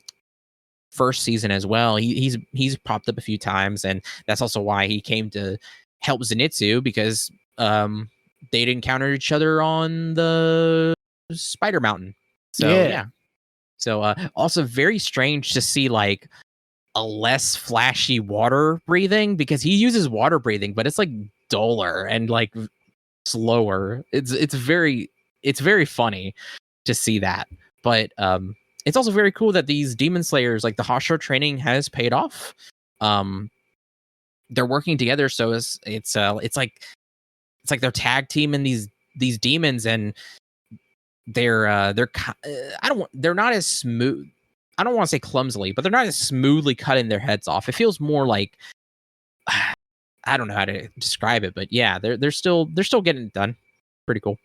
first season as well. He's popped up a few times, and that's also why he came to help Zenitsu, because they'd encountered each other on the Spider Mountain. So yeah. So also very strange to see like a less flashy water breathing, because he uses water breathing, but it's like duller and like slower. It's very funny to see that. But it's also very cool that these demon slayers, like the Hashira training has paid off. They're working together, so it's like they're tag team in these demons, and they're they're not as smooth. I don't want to say clumsily, but they're not as smoothly cutting their heads off. It feels more like, I don't know how to describe it, but yeah, they're still getting it done. Pretty cool.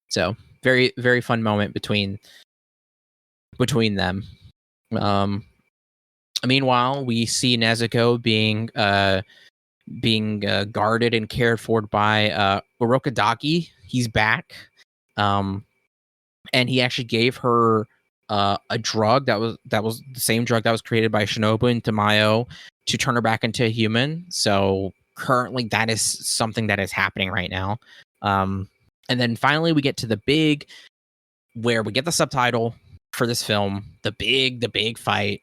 So very, very fun moment between them. Meanwhile, we see Nezuko being guarded and cared for by Urokadaki. He's back. And he actually gave her a drug that was the same drug that was created by Shinobu and Tamayo to turn her back into a human. So currently, that is something that is happening right now. And then finally, we get to the big, where we get the subtitle for this film. The big fight.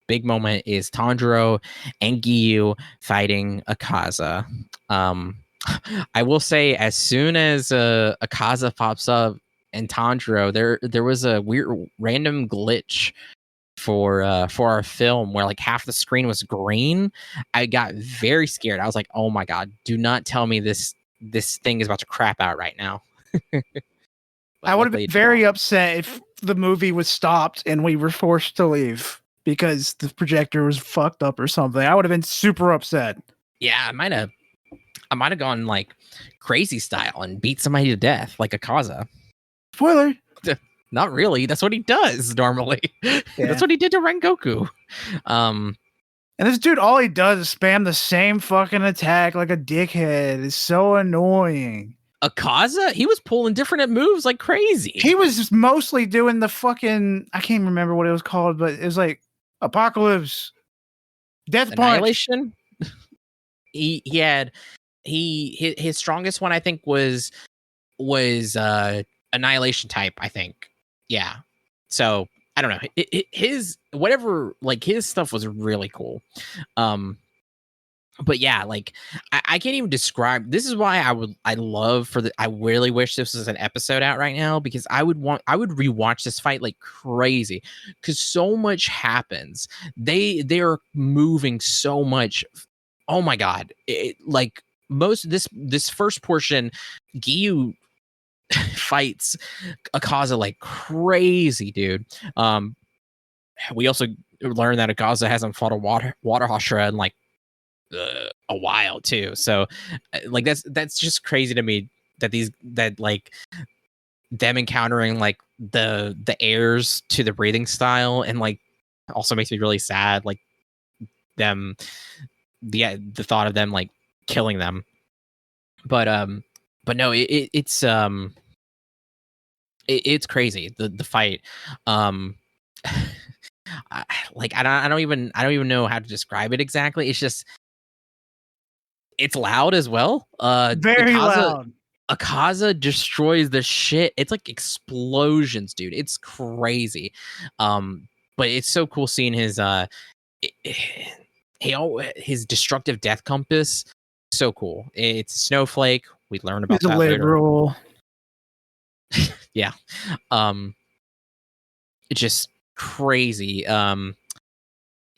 Big moment is Tanjiro and Giyu fighting Akaza. I will say, as soon as Akaza pops up and Tanjiro, there was a weird random glitch for our film where like half the screen was green. I got very scared. I was like, oh my god, do not tell me this thing is about to crap out right now. I would have been very upset if the movie was stopped and we were forced to leave because the projector was fucked up or something. I would have been super upset. Yeah, I might have gone like crazy style and beat somebody to death like Akaza. Spoiler. Not really. That's what he does normally. Yeah. That's what he did to Rengoku. And this dude, all he does is spam the same fucking attack like a dickhead. It's so annoying. Akaza? He was pulling different moves like crazy. He was mostly doing the fucking, I can't remember what it was called, but it was like Apocalypse, Death Annihilation. He had his strongest one, I think, was Annihilation type, I think. Yeah. So I don't know. His whatever, like his stuff was really cool. But yeah, like I can't even describe. This is why I really wish this was an episode out right now, because I would rewatch this fight like crazy, because so much happens. They are moving so much. Oh my god! Like most of this first portion, Giyu fights Akaza like crazy, dude. We also learned that Akaza hasn't fought a water Hashira in like a while too. So like that's just crazy to me that like them encountering like the heirs to the breathing style, and like also makes me really sad, like them the thought of them like killing them. But no, it's crazy, the fight. I don't even know how to describe it exactly. It's just it's loud as well. Very loud. Akaza destroys the shit. It's like explosions, dude. It's crazy. But it's so cool seeing his his destructive death compass. So cool. It's a snowflake. We learn about He's a that later. liberal. Yeah. It's just crazy.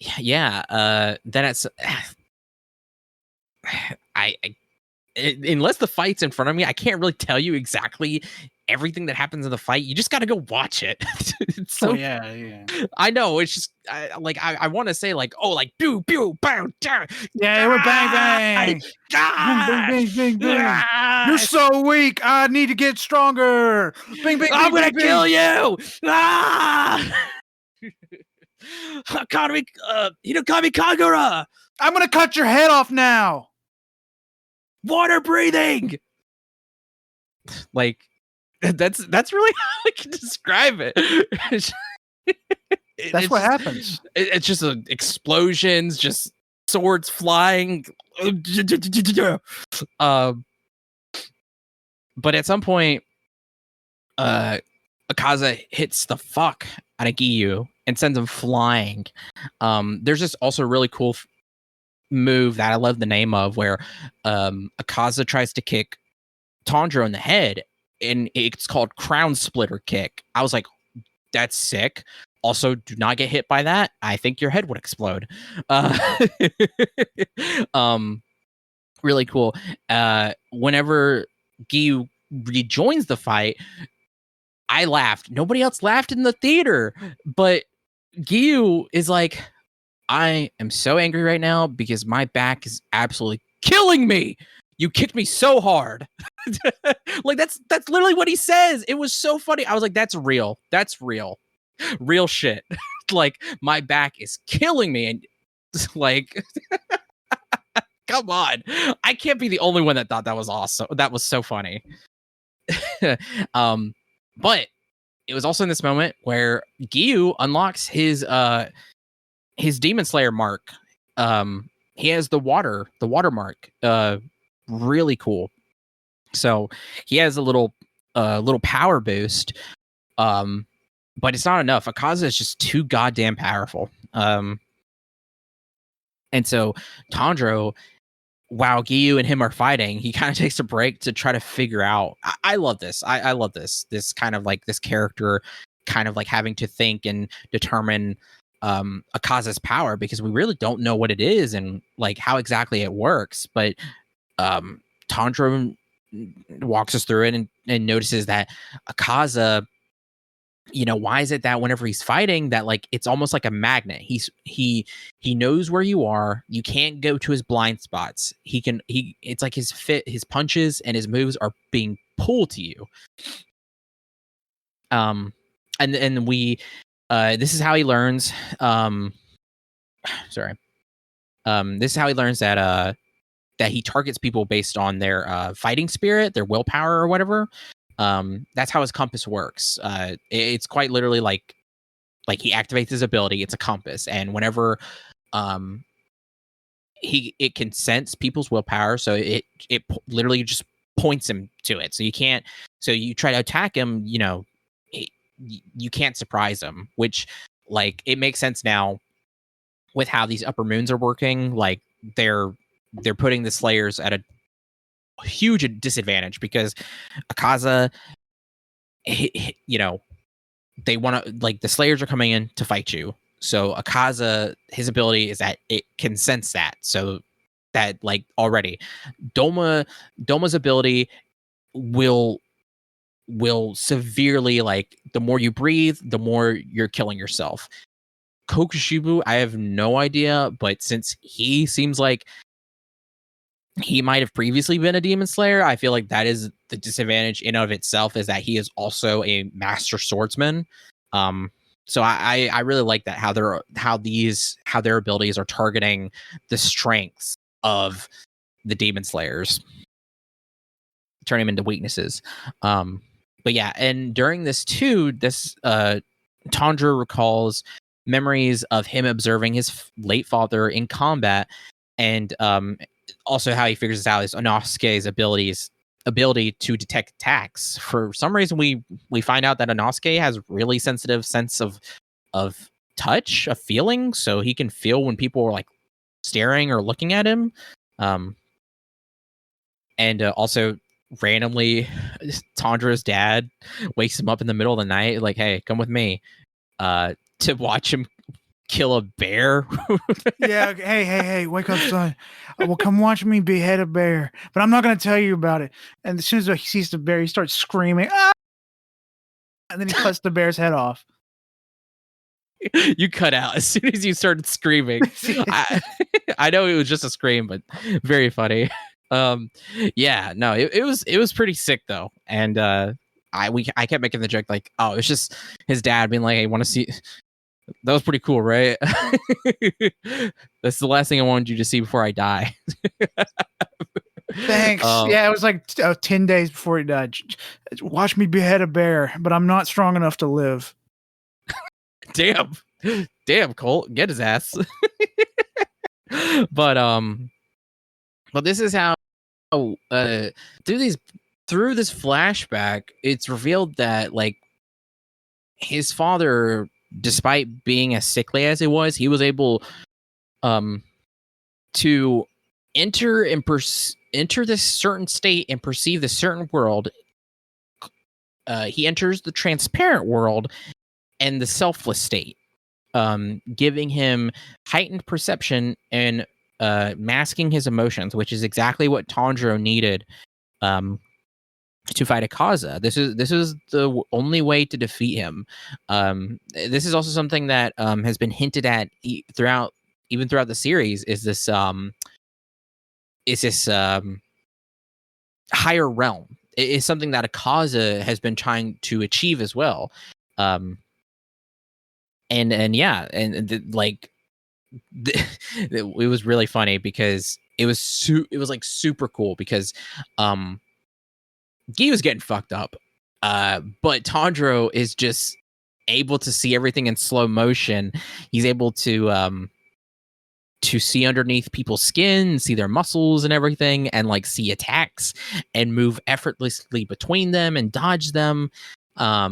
Yeah. Then it's unless the fight's in front of me, I can't really tell you exactly everything that happens in the fight. You just got to go watch it. It's so yeah. I know. It's just I want to say like, oh, like pew pew bang, Yeah, it would bang bang. Bing, bing, bing, bing. You're so weak. I need to get stronger. Bing, bing, I'm bing, gonna bing, kill bing. you. Akami, Hinokami Kagura. I'm gonna cut your head off now. Water breathing. Like that's really how I can describe it. That's what happens. It's just explosions, just swords flying. But at some point, Akaza hits the fuck out of Giyu and sends him flying. There's just also a really cool move that I love the name of, where Akaza tries to kick Tanjiro in the head, and it's called Crown Splitter Kick. I was like, that's sick. Also, do not get hit by that. I think your head would explode. Really cool. Whenever Giyu rejoins the fight, I laughed. Nobody else laughed in the theater, but Giyu is like, I am so angry right now because my back is absolutely killing me. You kicked me so hard. Like that's literally what he says. It was so funny. I was like, that's real. That's real. Real shit. Like my back is killing me, and like come on. I can't be the only one that thought that was awesome. That was so funny. But it was also in this moment where Giyu unlocks his Demon Slayer mark. He has the water mark. Really cool. So he has a little power boost. But it's not enough. Akaza is just too goddamn powerful. And so Tanjiro, while Giyu and him are fighting, he kind of takes a break to try to figure out. I love this. I love this. This kind of like this character kind of like having to think and determine Akaza's power, because we really don't know what it is and like how exactly it works. But Tanjiro walks us through it and notices that Akaza, why is it that whenever he's fighting, that like it's almost like a magnet. He knows where you are. You can't go to his blind spots. It's like his punches and his moves are being pulled to you. And we this is how he learns this is how he learns that he targets people based on their fighting spirit, their willpower or whatever. That's how his compass works. It's quite literally like he activates his ability. It's a compass, and whenever it can sense people's willpower, so it literally just points him to it. So you can't. So you try to attack him, you can't surprise him, which like it makes sense now with how these upper moons are working. Like they're putting the Slayers at a huge disadvantage because Akaza, they want to, like, the Slayers are coming in to fight you. So Akaza, his ability is that it can sense that. So that like already Doma's ability will will severely, like, the more you breathe, the more you're killing yourself. Kokushibu, I have no idea, but since he seems like he might have previously been a demon slayer, I feel like that is the disadvantage in of itself, is that he is also a master swordsman. So I really like that, how their abilities are targeting the strengths of the demon slayers, turn them into weaknesses. But yeah, and during this too, Tanjiro recalls memories of him observing his late father in combat, and also how he figures this out is Inosuke's ability to detect attacks. For some reason, we find out that Inosuke has really sensitive sense of touch, of feeling, so he can feel when people are like staring or looking at him. And also randomly, Tanjiro's dad wakes him up in the middle of the night, like, "Hey, come with me," to watch him kill a bear. Yeah. Hey, wake up, son. Well, come watch me behead a bear, but I'm not going to tell you about it. And as soon as he sees the bear, he starts screaming, ah! And then he cuts the bear's head off. You cut out as soon as you started screaming. I know it was just a scream, but very funny. Yeah, no, it was pretty sick though. And I kept making the joke like, oh, it's just his dad being like, "Hey, want to see?" That was pretty cool, right? That's the last thing I wanted you to see before I die. Thanks. Yeah, it was like 10 days before he died. Watch me behead a bear, but I'm not strong enough to live. Damn, Colt, get his ass. But this is how through this flashback, it's revealed that, like, his father, despite being as sickly as he was able to enter this certain state and perceive this certain world. He enters the transparent world and the selfless state, giving him heightened perception and masking his emotions, which is exactly what Tanjiro needed to fight Akaza. This is the only way to defeat him. This is also something that has been hinted at throughout the series. Is this higher realm? It is something that Akaza has been trying to achieve as well. And yeah, it was really funny because it was like super cool because Guy was getting fucked up, but Tanjiro is just able to see everything in slow motion. He's able to see underneath people's skin, see their muscles and everything, and like see attacks and move effortlessly between them and dodge them. Yeah,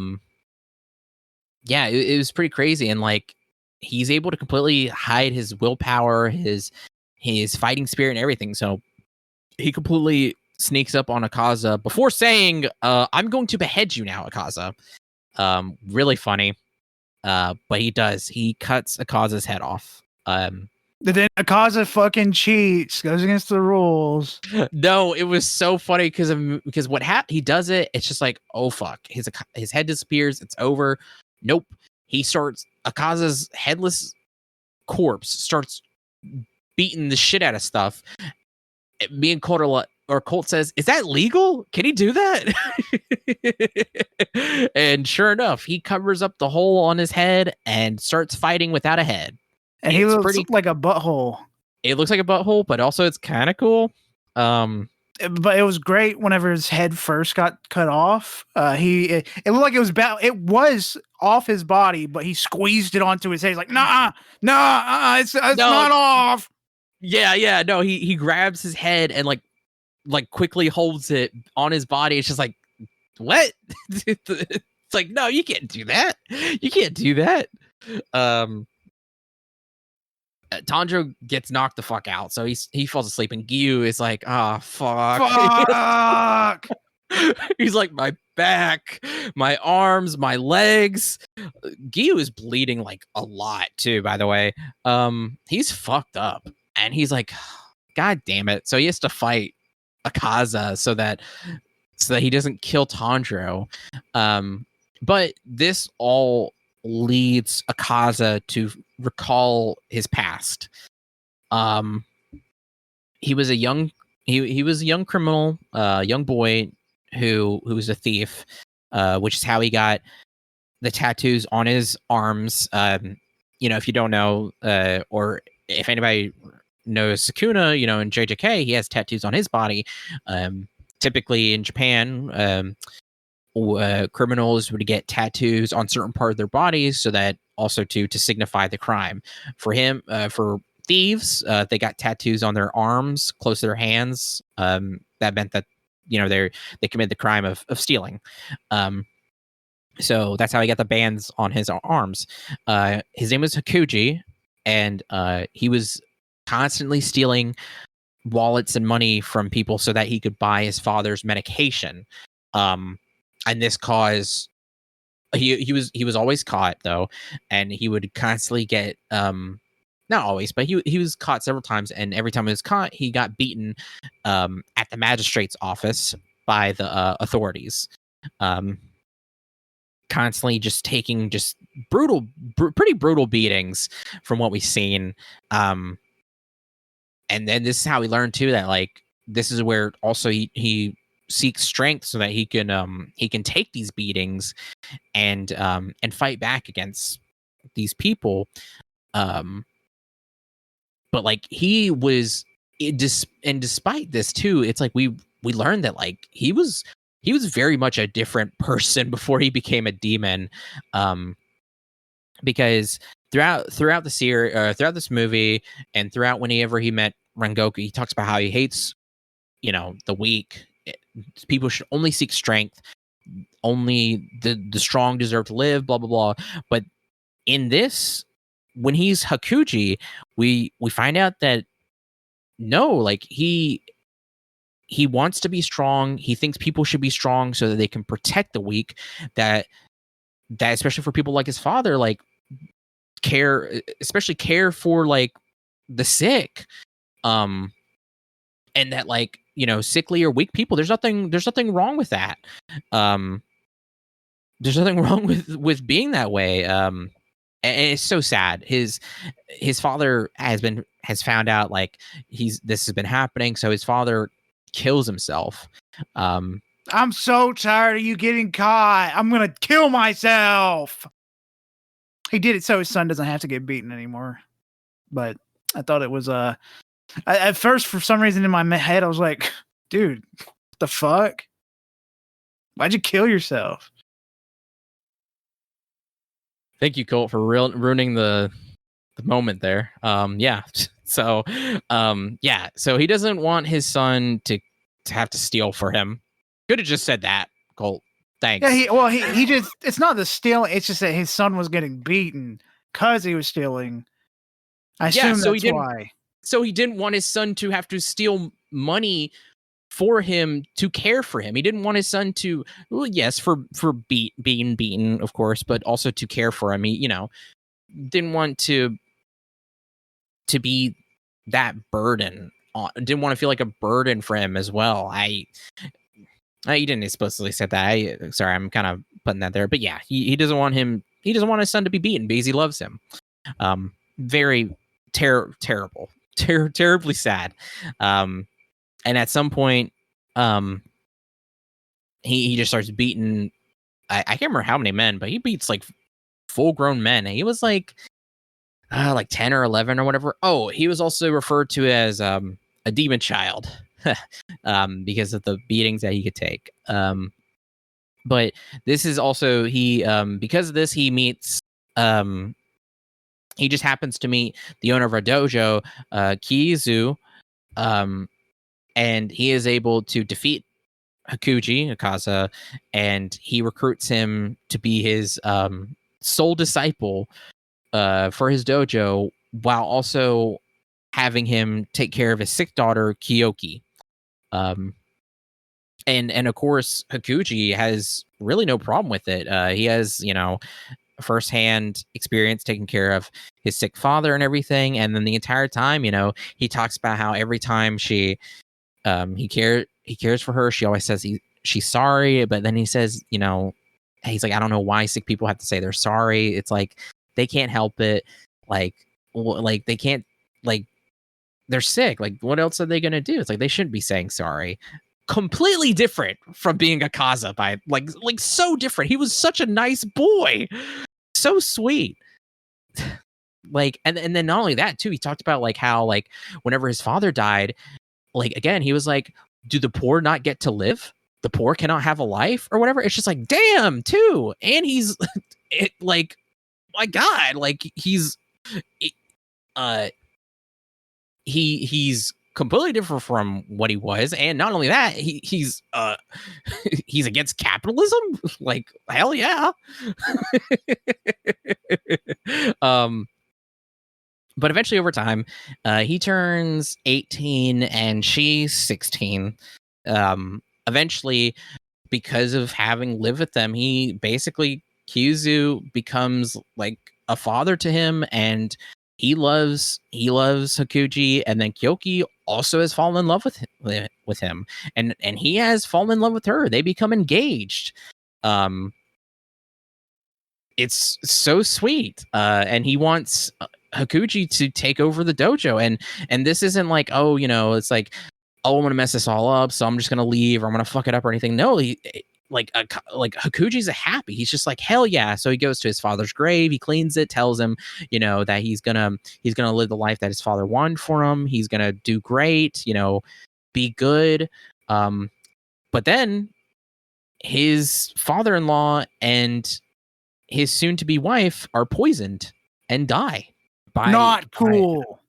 it was pretty crazy, and like he's able to completely hide his willpower, his fighting spirit, and everything. So he completely sneaks up on Akaza before saying, "I'm going to behead you now, Akaza." Really funny, but he does. He cuts Akaza's head off. Then Akaza fucking cheats, goes against the rules. No, it was so funny because what happened? He does it. It's just like, oh fuck, his head disappears. It's over. Nope. Akaza's headless corpse starts beating the shit out of stuff. Me and Colt Colt says, "Is that legal? Can he do that?" And sure enough, he covers up the hole on his head and starts fighting without a head. And he looks like a butthole. It looks like a butthole, but also it's kind of cool. But it was great whenever his head first got cut off. It looked like it was off his body, but he squeezed it onto his head. He's like, nah, it's not off. Yeah, no, he grabs his head and like quickly holds it on his body. It's just like, what? It's like, no, you can't do that. You can't do that. Tanjiro gets knocked the fuck out, so he falls asleep, and Gyu is like, "Ah, oh, fuck." He's like, "My back, my arms, my legs." Gyu is bleeding like a lot too, by the way. He's fucked up, and he's like, "God damn it!" So he has to fight Akaza so that so that he doesn't kill Tanjiro. But this all leads Akaza to recall his past. He was a young criminal, young boy who was a thief, which is how he got the tattoos on his arms. If you don't know, or if anybody knows Sukuna, in JJK, he has tattoos on his body. Typically in Japan, criminals would get tattoos on certain part of their bodies, so that also to signify the crime. For him, for thieves, they got tattoos on their arms, close to their hands. That meant that they committed the crime of stealing. So that's how he got the bands on his arms. His name was Hakuji, and he was constantly stealing wallets and money from people so that he could buy his father's medication. And this caused he was always caught, though, and he would constantly get not always, but he was caught several times, and every time he was caught, he got beaten at the magistrate's office by the authorities. Constantly just taking just pretty brutal beatings from what we've seen. And then this is how we learned too that, like, this is where also he seeks strength so that he can take these beatings and fight back against these people. But like he was, and despite this too, it's like we learned that, like, he was very much a different person before he became a demon, because throughout the series, throughout this movie, and throughout whenever he met Rengoku, he talks about how he hates, the weak. People should only seek strength. Only the strong deserve to live. Blah blah blah. But in this, when he's Hakuji, we find out that no, like he wants to be strong. He thinks people should be strong so that they can protect the weak. That especially for people like his father, like especially care for like the sick, and that, like, sickly or weak people, there's nothing wrong with that. There's nothing wrong with being that way. And it's so sad. His father has found out, like, this has been happening, so his father kills himself. I'm so tired of you getting caught. I'm gonna kill myself. He did it so his son doesn't have to get beaten anymore. But I thought it was at first, for some reason in my head, I was like, dude, what the fuck? Why'd you kill yourself? Thank you, Colt, for ruining the moment there. Yeah. So, so he doesn't want his son to have to steal for him. Could have just said that, Colt. Thanks. Yeah, he just, it's not the stealing, it's just that his son was getting beaten because he was stealing. I assume that's why. So he didn't want his son to have to steal money for him to care for him. He didn't want his son to, well, yes, for being beaten, of course, but also to care for him. He, didn't want to be that burden. Didn't want to feel like a burden for him as well. He didn't explicitly say that. Sorry, I'm kind of putting that there. But yeah, he doesn't want him. He doesn't want his son to be beaten because he loves him. Very terrible, terribly sad. And at some point, he just starts beating. I can't remember how many men, but he beats like full-grown men. He was like 10 or 11 or whatever. Oh, he was also referred to as a demon child because of the beatings that he could take. But this is also because of this, he meets. He just happens to meet the owner of a dojo, Kiizu, and he is able to defeat Hakuji, Akaza, and he recruits him to be his sole disciple for his dojo, while also having him take care of his sick daughter, Kyoki. And of course, Hakuji has really no problem with it. He has, firsthand experience taking care of his sick father and everything. And then the entire time, he talks about how every time he cares for her, she always says she's sorry, but then he says, you know, he's like, I don't know why sick people have to say they're sorry. It's like they can't help it. Like they can't, like, they're sick. Like, what else are they gonna do? It's like they shouldn't be saying sorry. Completely different from being a Kaza by like so different. He was such a nice boy, so sweet. Like, and then not only that too, he talked about like how like whenever his father died, like again, he was like, do the poor not get to live? The poor cannot have a life or whatever. It's just like, damn, too. And he's like, my God, like he's he's completely different from what he was, and not only that, he's he's against capitalism. Like, hell yeah. But eventually, over time, he turns 18 and she's 16. Eventually, because of having lived with them, he basically, Kyuzu becomes like a father to him, and he loves Hakuji, and then Kyoki also has fallen in love with him, and he has fallen in love with her. They become engaged. It's so sweet, and he wants Hakuji to take over the dojo, and this isn't like, oh, you know, it's like, oh, I'm gonna mess this all up, so I'm just gonna leave, or I'm gonna fuck it up or anything. No, he like Hakuji's happy. He's just like, hell yeah. So he goes to his father's grave, he cleans it, tells him, you know, that he's gonna live the life that his father wanted for him. He's gonna do great, you know, be good. But then his father-in-law and his soon-to-be wife are poisoned and die by Not cool.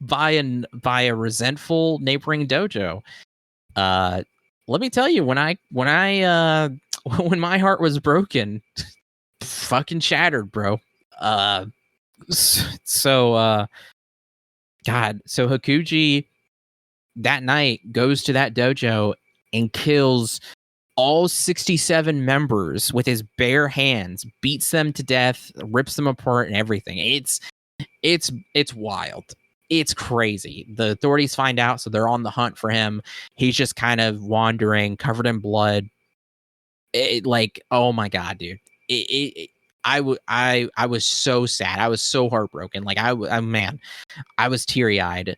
by a resentful neighboring dojo. Let me tell you, when my heart was broken, fucking shattered, bro. God, so Hakuji that night goes to that dojo and kills all 67 members with his bare hands, beats them to death, rips them apart, and everything. It's wild. It's crazy. The authorities find out, so they're on the hunt for him. He's just kind of wandering, covered in blood. Like, oh my God, dude. I was so sad. I was so heartbroken. Like, I was teary eyed.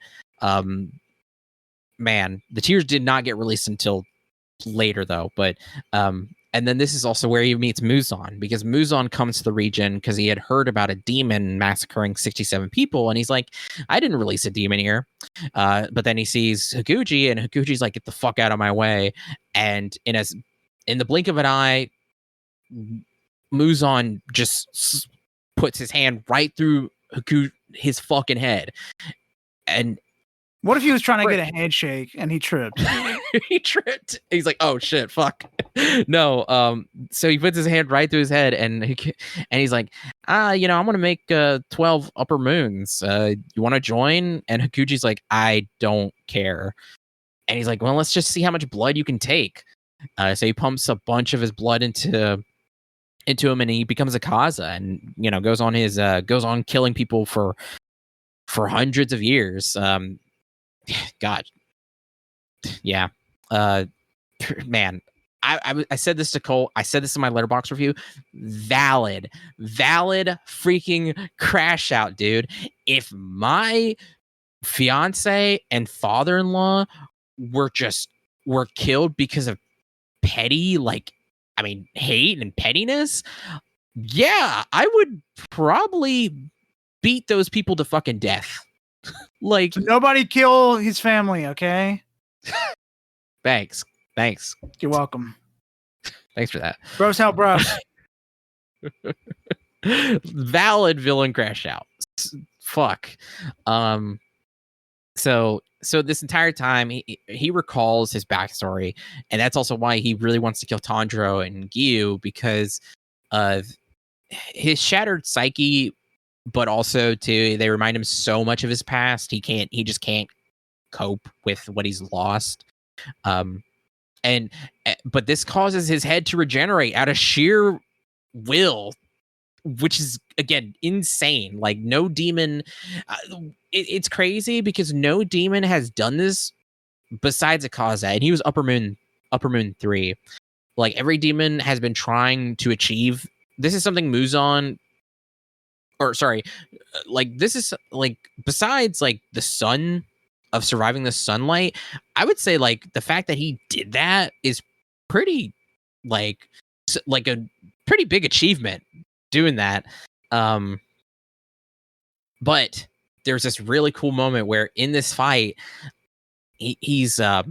Man, the tears did not get released until later though, but and then this is also where he meets Muzan, because Muzan comes to the region because he had heard about a demon massacring 67 people, and he's like, I didn't release a demon here. But then he sees Hakuji, and Hakuji's like, get the fuck out of my way. And in the blink of an eye, Muzan just puts his hand right through his fucking head. And what if he was trying to get a handshake and he tripped? He tripped. He's like, oh shit, fuck. No. So he puts his hand right through his head, and he's like, you know, I'm gonna make 12 upper moons. You want to join? And Hakuji's like, I don't care. And he's like, well, let's just see how much blood you can take. So he pumps a bunch of his blood into him, and he becomes a Kaza, and you know, goes on killing people for hundreds of years. God, yeah. Man, I said this to Colt. I said this in my Letterboxd review. Valid freaking crash out, dude. If my fiance and father-in-law were killed because of petty, hate and pettiness, yeah, I would probably beat those people to fucking death. Like, so nobody kill his family, okay? Thanks. You're welcome. Thanks for that. Bros help bros. Valid villain crash out. Fuck. So this entire time he recalls his backstory, and that's also why he really wants to kill Tanjiro and Gyu, because of his shattered psyche, but also too, they remind him so much of his past. He just can't cope with what he's lost. But this causes his head to regenerate out of sheer will, which is again insane. Like, no demon, it's crazy because no demon has done this besides Akaza, and he was upper moon Upper Moon 3. Like every demon has been trying to achieve. This is something Muzan, or sorry, like this is like besides like the sun of surviving the sunlight, I would say like the fact that he did that is pretty like a pretty big achievement doing that. But there's this really cool moment where in this fight he's about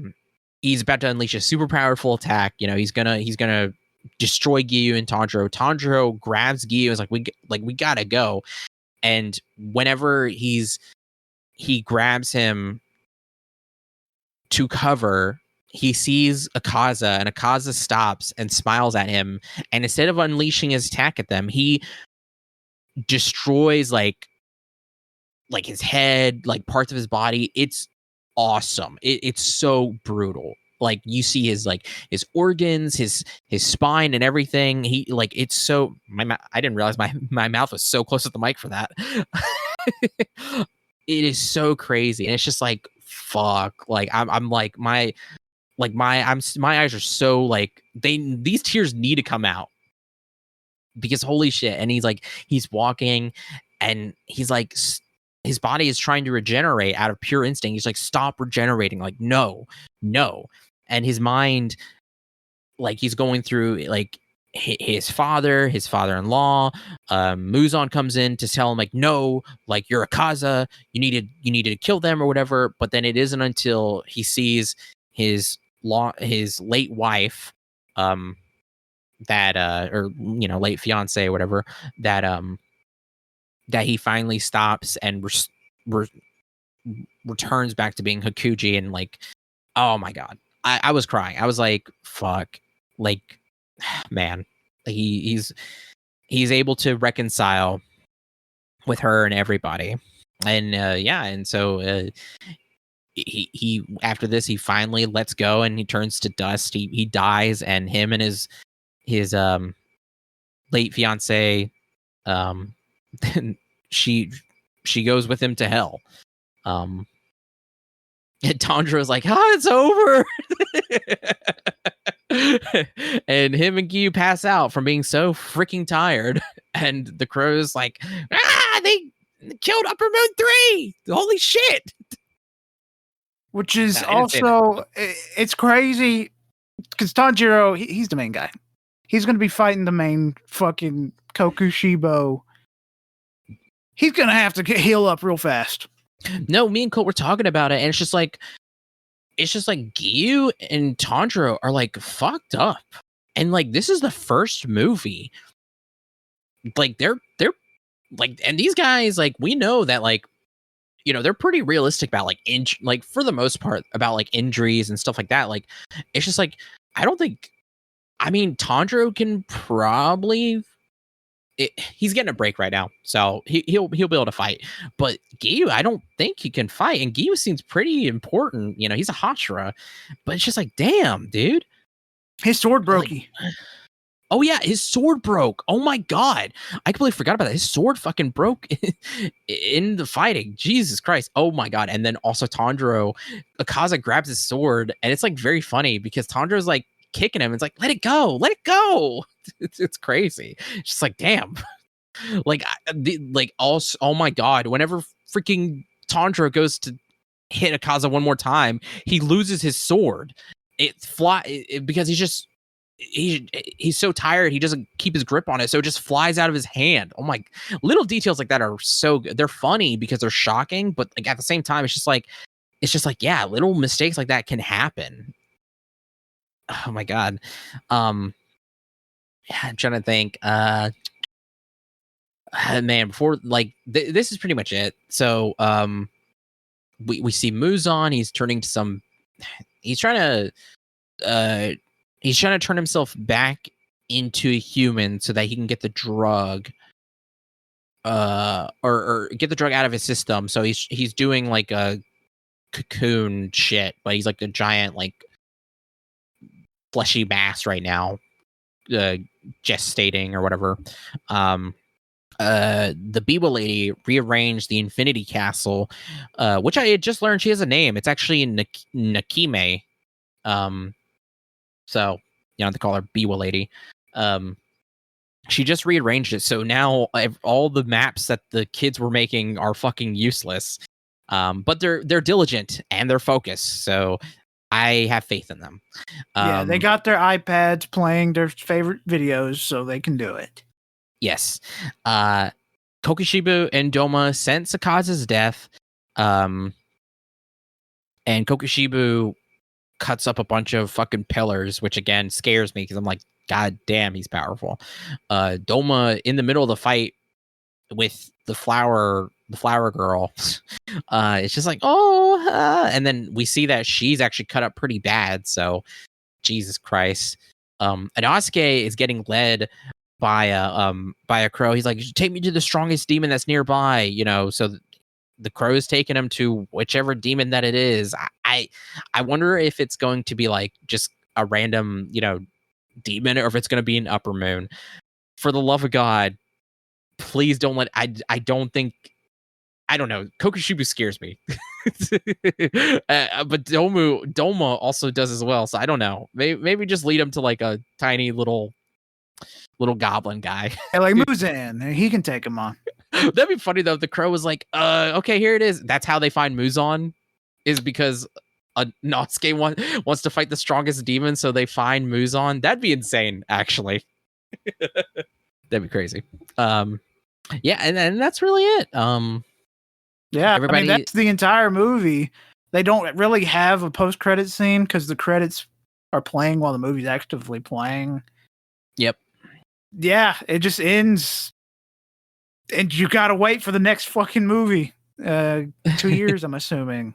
to unleash a super powerful attack. You know, he's gonna destroy Giyu and Tanjiro. Tanjiro grabs Giyu and is like, we gotta go. And whenever he grabs him to cover, he sees Akaza, and Akaza stops and smiles at him. And instead of unleashing his attack at them, he destroys like his head, like parts of his body. It's awesome. It's so brutal. Like you see his organs, his spine, and everything. He like it's so. I didn't realize my mouth was so close to the mic for that. It is so crazy, and it's just like fuck. Like I'm like my eyes are so like these tears need to come out because holy shit. And he's walking, and he's like. His body is trying to regenerate out of pure instinct. He's like, stop regenerating. Like, no. And his mind, like, he's going through like his father-in-law. Muzan comes in to tell him like, no, like you're Akaza. You needed to kill them or whatever. But then it isn't until he sees his late wife, that or you know, late fiance or whatever, that he finally stops and returns back to being Hakuji. And like, oh my god, I was crying. I was like, fuck, like, man, he's able to reconcile with her and everybody. And and so he after this he finally lets go and he turns to dust. He dies, and him and his late fiance, she goes with him to hell. And Tanjiro's like, it's over. And him and Giyu pass out from being so freaking tired. And the crow's like, they killed Upper Moon 3. Holy shit. Which is also, it's crazy because Tanjiro, he's the main guy. He's going to be fighting the main fucking Kokushibo. He's going to have to heal up real fast. No, me and Colt were talking about it, and it's just like Giyu and Tanjiro are like fucked up. And like this is the first movie. Like they're like, and these guys, like, we know that, like, you know, they're pretty realistic about like for the most part about like injuries and stuff like that. Like it's just like Tanjiro can probably he's getting a break right now, so he'll be able to fight. But Giyu, I don't think he can fight, and Giyu seems pretty important. You know, he's a Hashira, but it's just like, damn, dude, his sword broke. Like, oh yeah, his sword broke. Oh my god, I completely forgot about that. His sword fucking broke in the fighting. Jesus Christ. Oh my god. And then also Tanjiro, Akaza grabs his sword, and it's like very funny because Tanjiro's like kicking him. It's like, let it go. It's crazy. It's just like, damn. Oh my god, whenever freaking Tanjiro goes to hit Akaza one more time, he loses his sword. Because he's so tired, he doesn't keep his grip on it, so it just flies out of his hand. Oh my, little details like that are so good. They're funny because they're shocking, but like at the same time, it's just like yeah, little mistakes like that can happen. Oh my god. Yeah, I'm trying to think. Man, before like this is pretty much it. So we see Muzan. He's turning to some. He's trying to turn himself back into a human so that he can get the drug. Or get the drug out of his system. So he's doing like a cocoon shit, but he's like a giant like fleshy mass right now, gestating or whatever. The Biwa lady rearranged the Infinity Castle, which I had just learned she has a name. It's actually Nakime. So, they call her Biwa Lady. She just rearranged it, so now all the maps that the kids were making are fucking useless. But they're diligent and they're focused, so I have faith in them. Yeah, they got their iPads playing their favorite videos, so they can do it. Yes. Kokishibu and Doma sense Akaza's death. And Kokishibu cuts up a bunch of fucking pillars, which again scares me because I'm like, God damn, he's powerful. Doma in the middle of the fight with the flower girl. It's just like, and then we see that she's actually cut up pretty bad. So Jesus Christ. Inosuke is getting led by a crow. He's like, take me to the strongest demon that's nearby, so the crow is taking him to whichever demon that it is. I wonder if it's going to be like just a random, demon, or if it's going to be an upper moon. For the love of God, please don't let, I don't know. Kokishibu scares me. But Doma also does as well. So I don't know. Maybe just lead him to like a tiny little goblin guy. Yeah, like Muzan, he can take him on. That'd be funny though. If the crow was like, okay, here it is. That's how they find Muzan, is because Natsuke wants to fight the strongest demon, so they find Muzan. That'd be insane, actually. That'd be crazy. Yeah, and that's really it. Yeah, everybody, that's the entire movie. They don't really have a post-credit scene because the credits are playing while the movie's actively playing. Yep. Yeah, it just ends, and you gotta wait for the next fucking movie. 2 years, I'm assuming.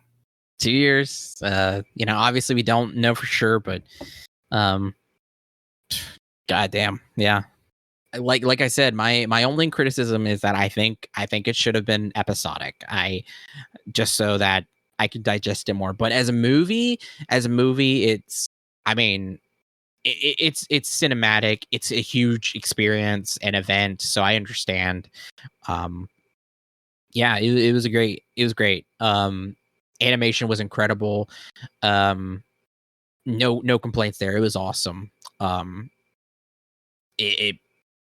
2 years. Obviously we don't know for sure, but goddamn, yeah. Like I said, my only criticism is that I think it should have been episodic. Just so that I could digest it more. But as a movie, it's, I mean, it's cinematic. It's a huge experience and event, so I understand. Yeah, it was great. Animation was incredible. No complaints there. It was awesome.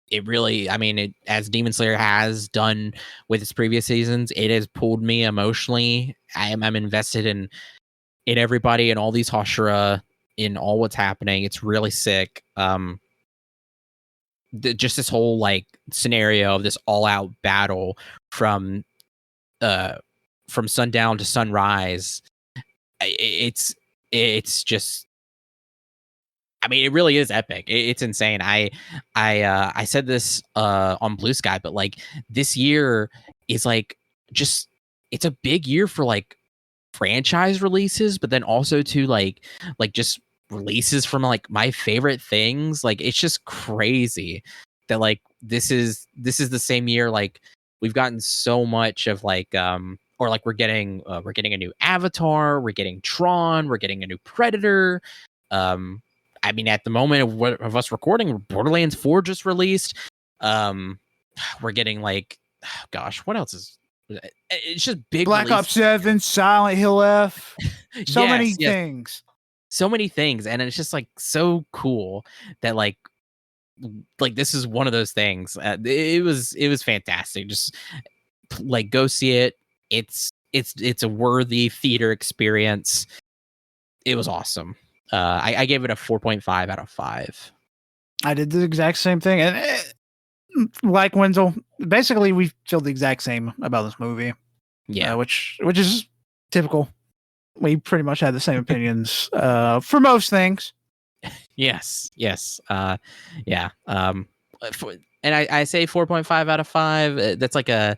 It really, I mean, as Demon Slayer has done with its previous seasons, it has pulled me emotionally. I'm invested in everybody and all these Hashira, in all what's happening. It's really sick. Just this whole like scenario of this all-out battle from sundown to sunrise. It's just, I mean, it really is epic. It's insane. I said this on Bluesky, but like this year is like just, it's a big year for like franchise releases, but then also to like just releases from like my favorite things. Like it's just crazy that like this is the same year like we've gotten so much of like or like we're getting a new Avatar, we're getting Tron, we're getting a new Predator. I mean, at the moment of us recording, Borderlands 4 just released. We're getting like, gosh, what else is? It's just big. Black Ops 7, Silent Hill F. Many things. So many things, and it's just like so cool that like this is one of those things. It was fantastic. Just like go see it. It's a worthy theater experience. It was awesome. I gave it a 4.5 out of 5. I did the exact same thing, and like Wenzel, basically we feel the exact same about this movie. Yeah, which is typical. We pretty much had the same opinions for most things. Yes. Yeah. And I say 4.5 out of 5. That's like a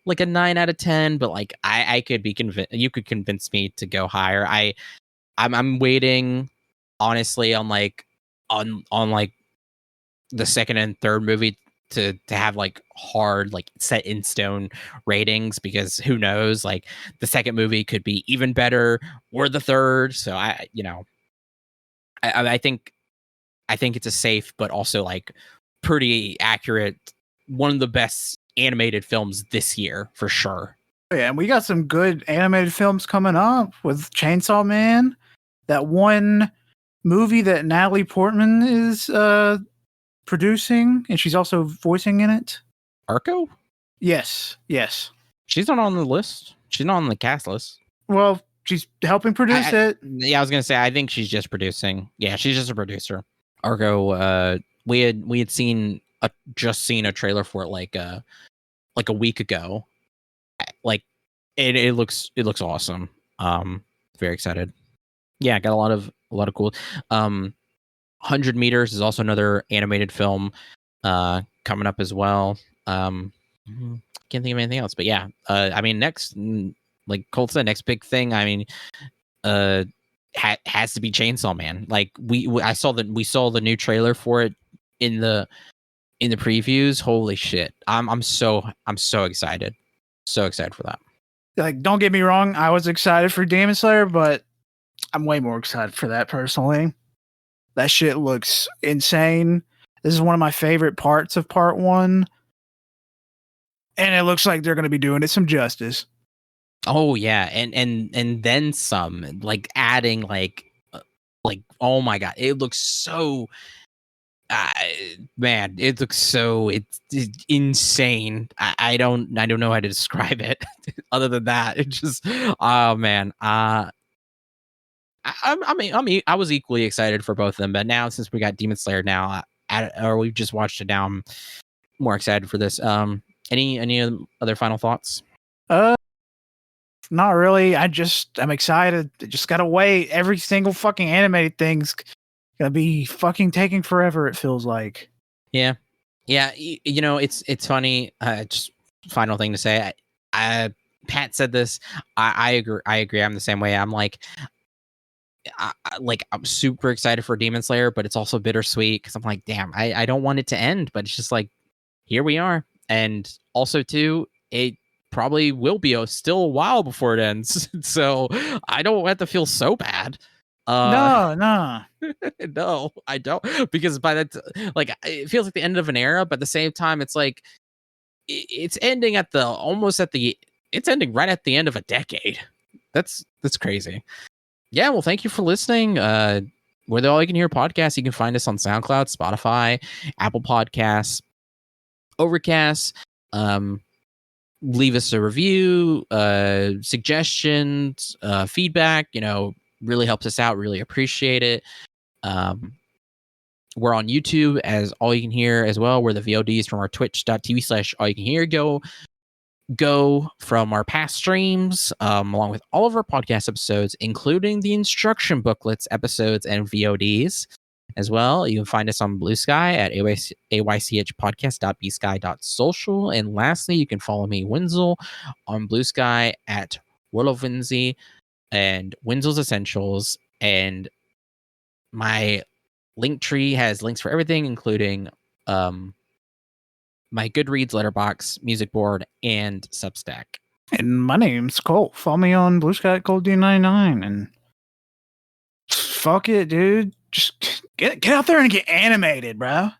9 out of 10. But like I could be convinced. You could convince me to go higher. I'm waiting, honestly, on like the second and third movie to have like hard, like set in stone ratings, because who knows, like the second movie could be even better, or the third. So I think it's a safe but also like pretty accurate, one of the best animated films this year for sure. Yeah, and we got some good animated films coming up with Chainsaw Man, that one movie that Natalie Portman is producing, and she's also voicing in it. Arco? Yes. She's not on the list. She's not on the cast list. Well, she's helping produce it. Yeah, I was gonna say I think she's just producing. Yeah, she's just a producer. Argo, we had seen a trailer for it like a week ago. Like it looks awesome. Very excited. Yeah, got a lot of cool. 100 Meters is also another animated film coming up as well. Can't think of anything else, but yeah. I mean, next, like Colt said, next big thing. I mean, has to be Chainsaw Man. Like we saw the new trailer for it in the previews. Holy shit! I'm so excited. So excited for that. Like, don't get me wrong, I was excited for Demon Slayer, but I'm way more excited for that personally. That shit looks insane. This is one of my favorite parts of part 1. And it looks like they're going to be doing it some justice. Oh yeah, and then some, like adding like oh my god, it looks so man, it looks so it's insane. I don't know how to describe it other than that. It just oh man. I was equally excited for both of them, but now since we got Demon Slayer now, or we've just watched it now, I'm more excited for this. Any other final thoughts? Not really. I'm excited. Just gotta wait. Every single fucking animated thing's gonna be fucking taking forever, it feels like. Yeah. You know, it's funny. Just final thing to say. Pat said this. I agree. I'm the same way. I'm like, I'm super excited for Demon Slayer, but it's also bittersweet because I'm like, damn, I don't want it to end, but it's just like, here we are. And also too, it probably will be still a while before it ends. So I don't have to feel so bad. No. No, I don't, because by that, like, it feels like the end of an era, but at the same time, it's like it's ending it's ending right at the end of a decade. That's crazy. Yeah, well, thank you for listening. We're the All You Can Hear podcast. You can find us on SoundCloud, Spotify, Apple Podcasts, Overcast. Leave us a review, suggestions, feedback. You know, really helps us out. Really appreciate it. We're on YouTube as All You Can Hear as well, where the VODs from our twitch.tv/AllYouCanHear go from our past streams, along with all of our podcast episodes, including the instruction booklets, episodes, and VODs as well. You can find us on Bluesky at aychpodcast.bsky.social. And lastly, you can follow me, Wenzel, on Bluesky at WorldofWinzy and Wenzel's Essentials. And my link tree has links for everything, including my Goodreads, Letterboxd, music board, and Substack. And my name's Colt. Follow me on Bluesky at ColtD99. And fuck it, dude. Just get out there and get animated, bro.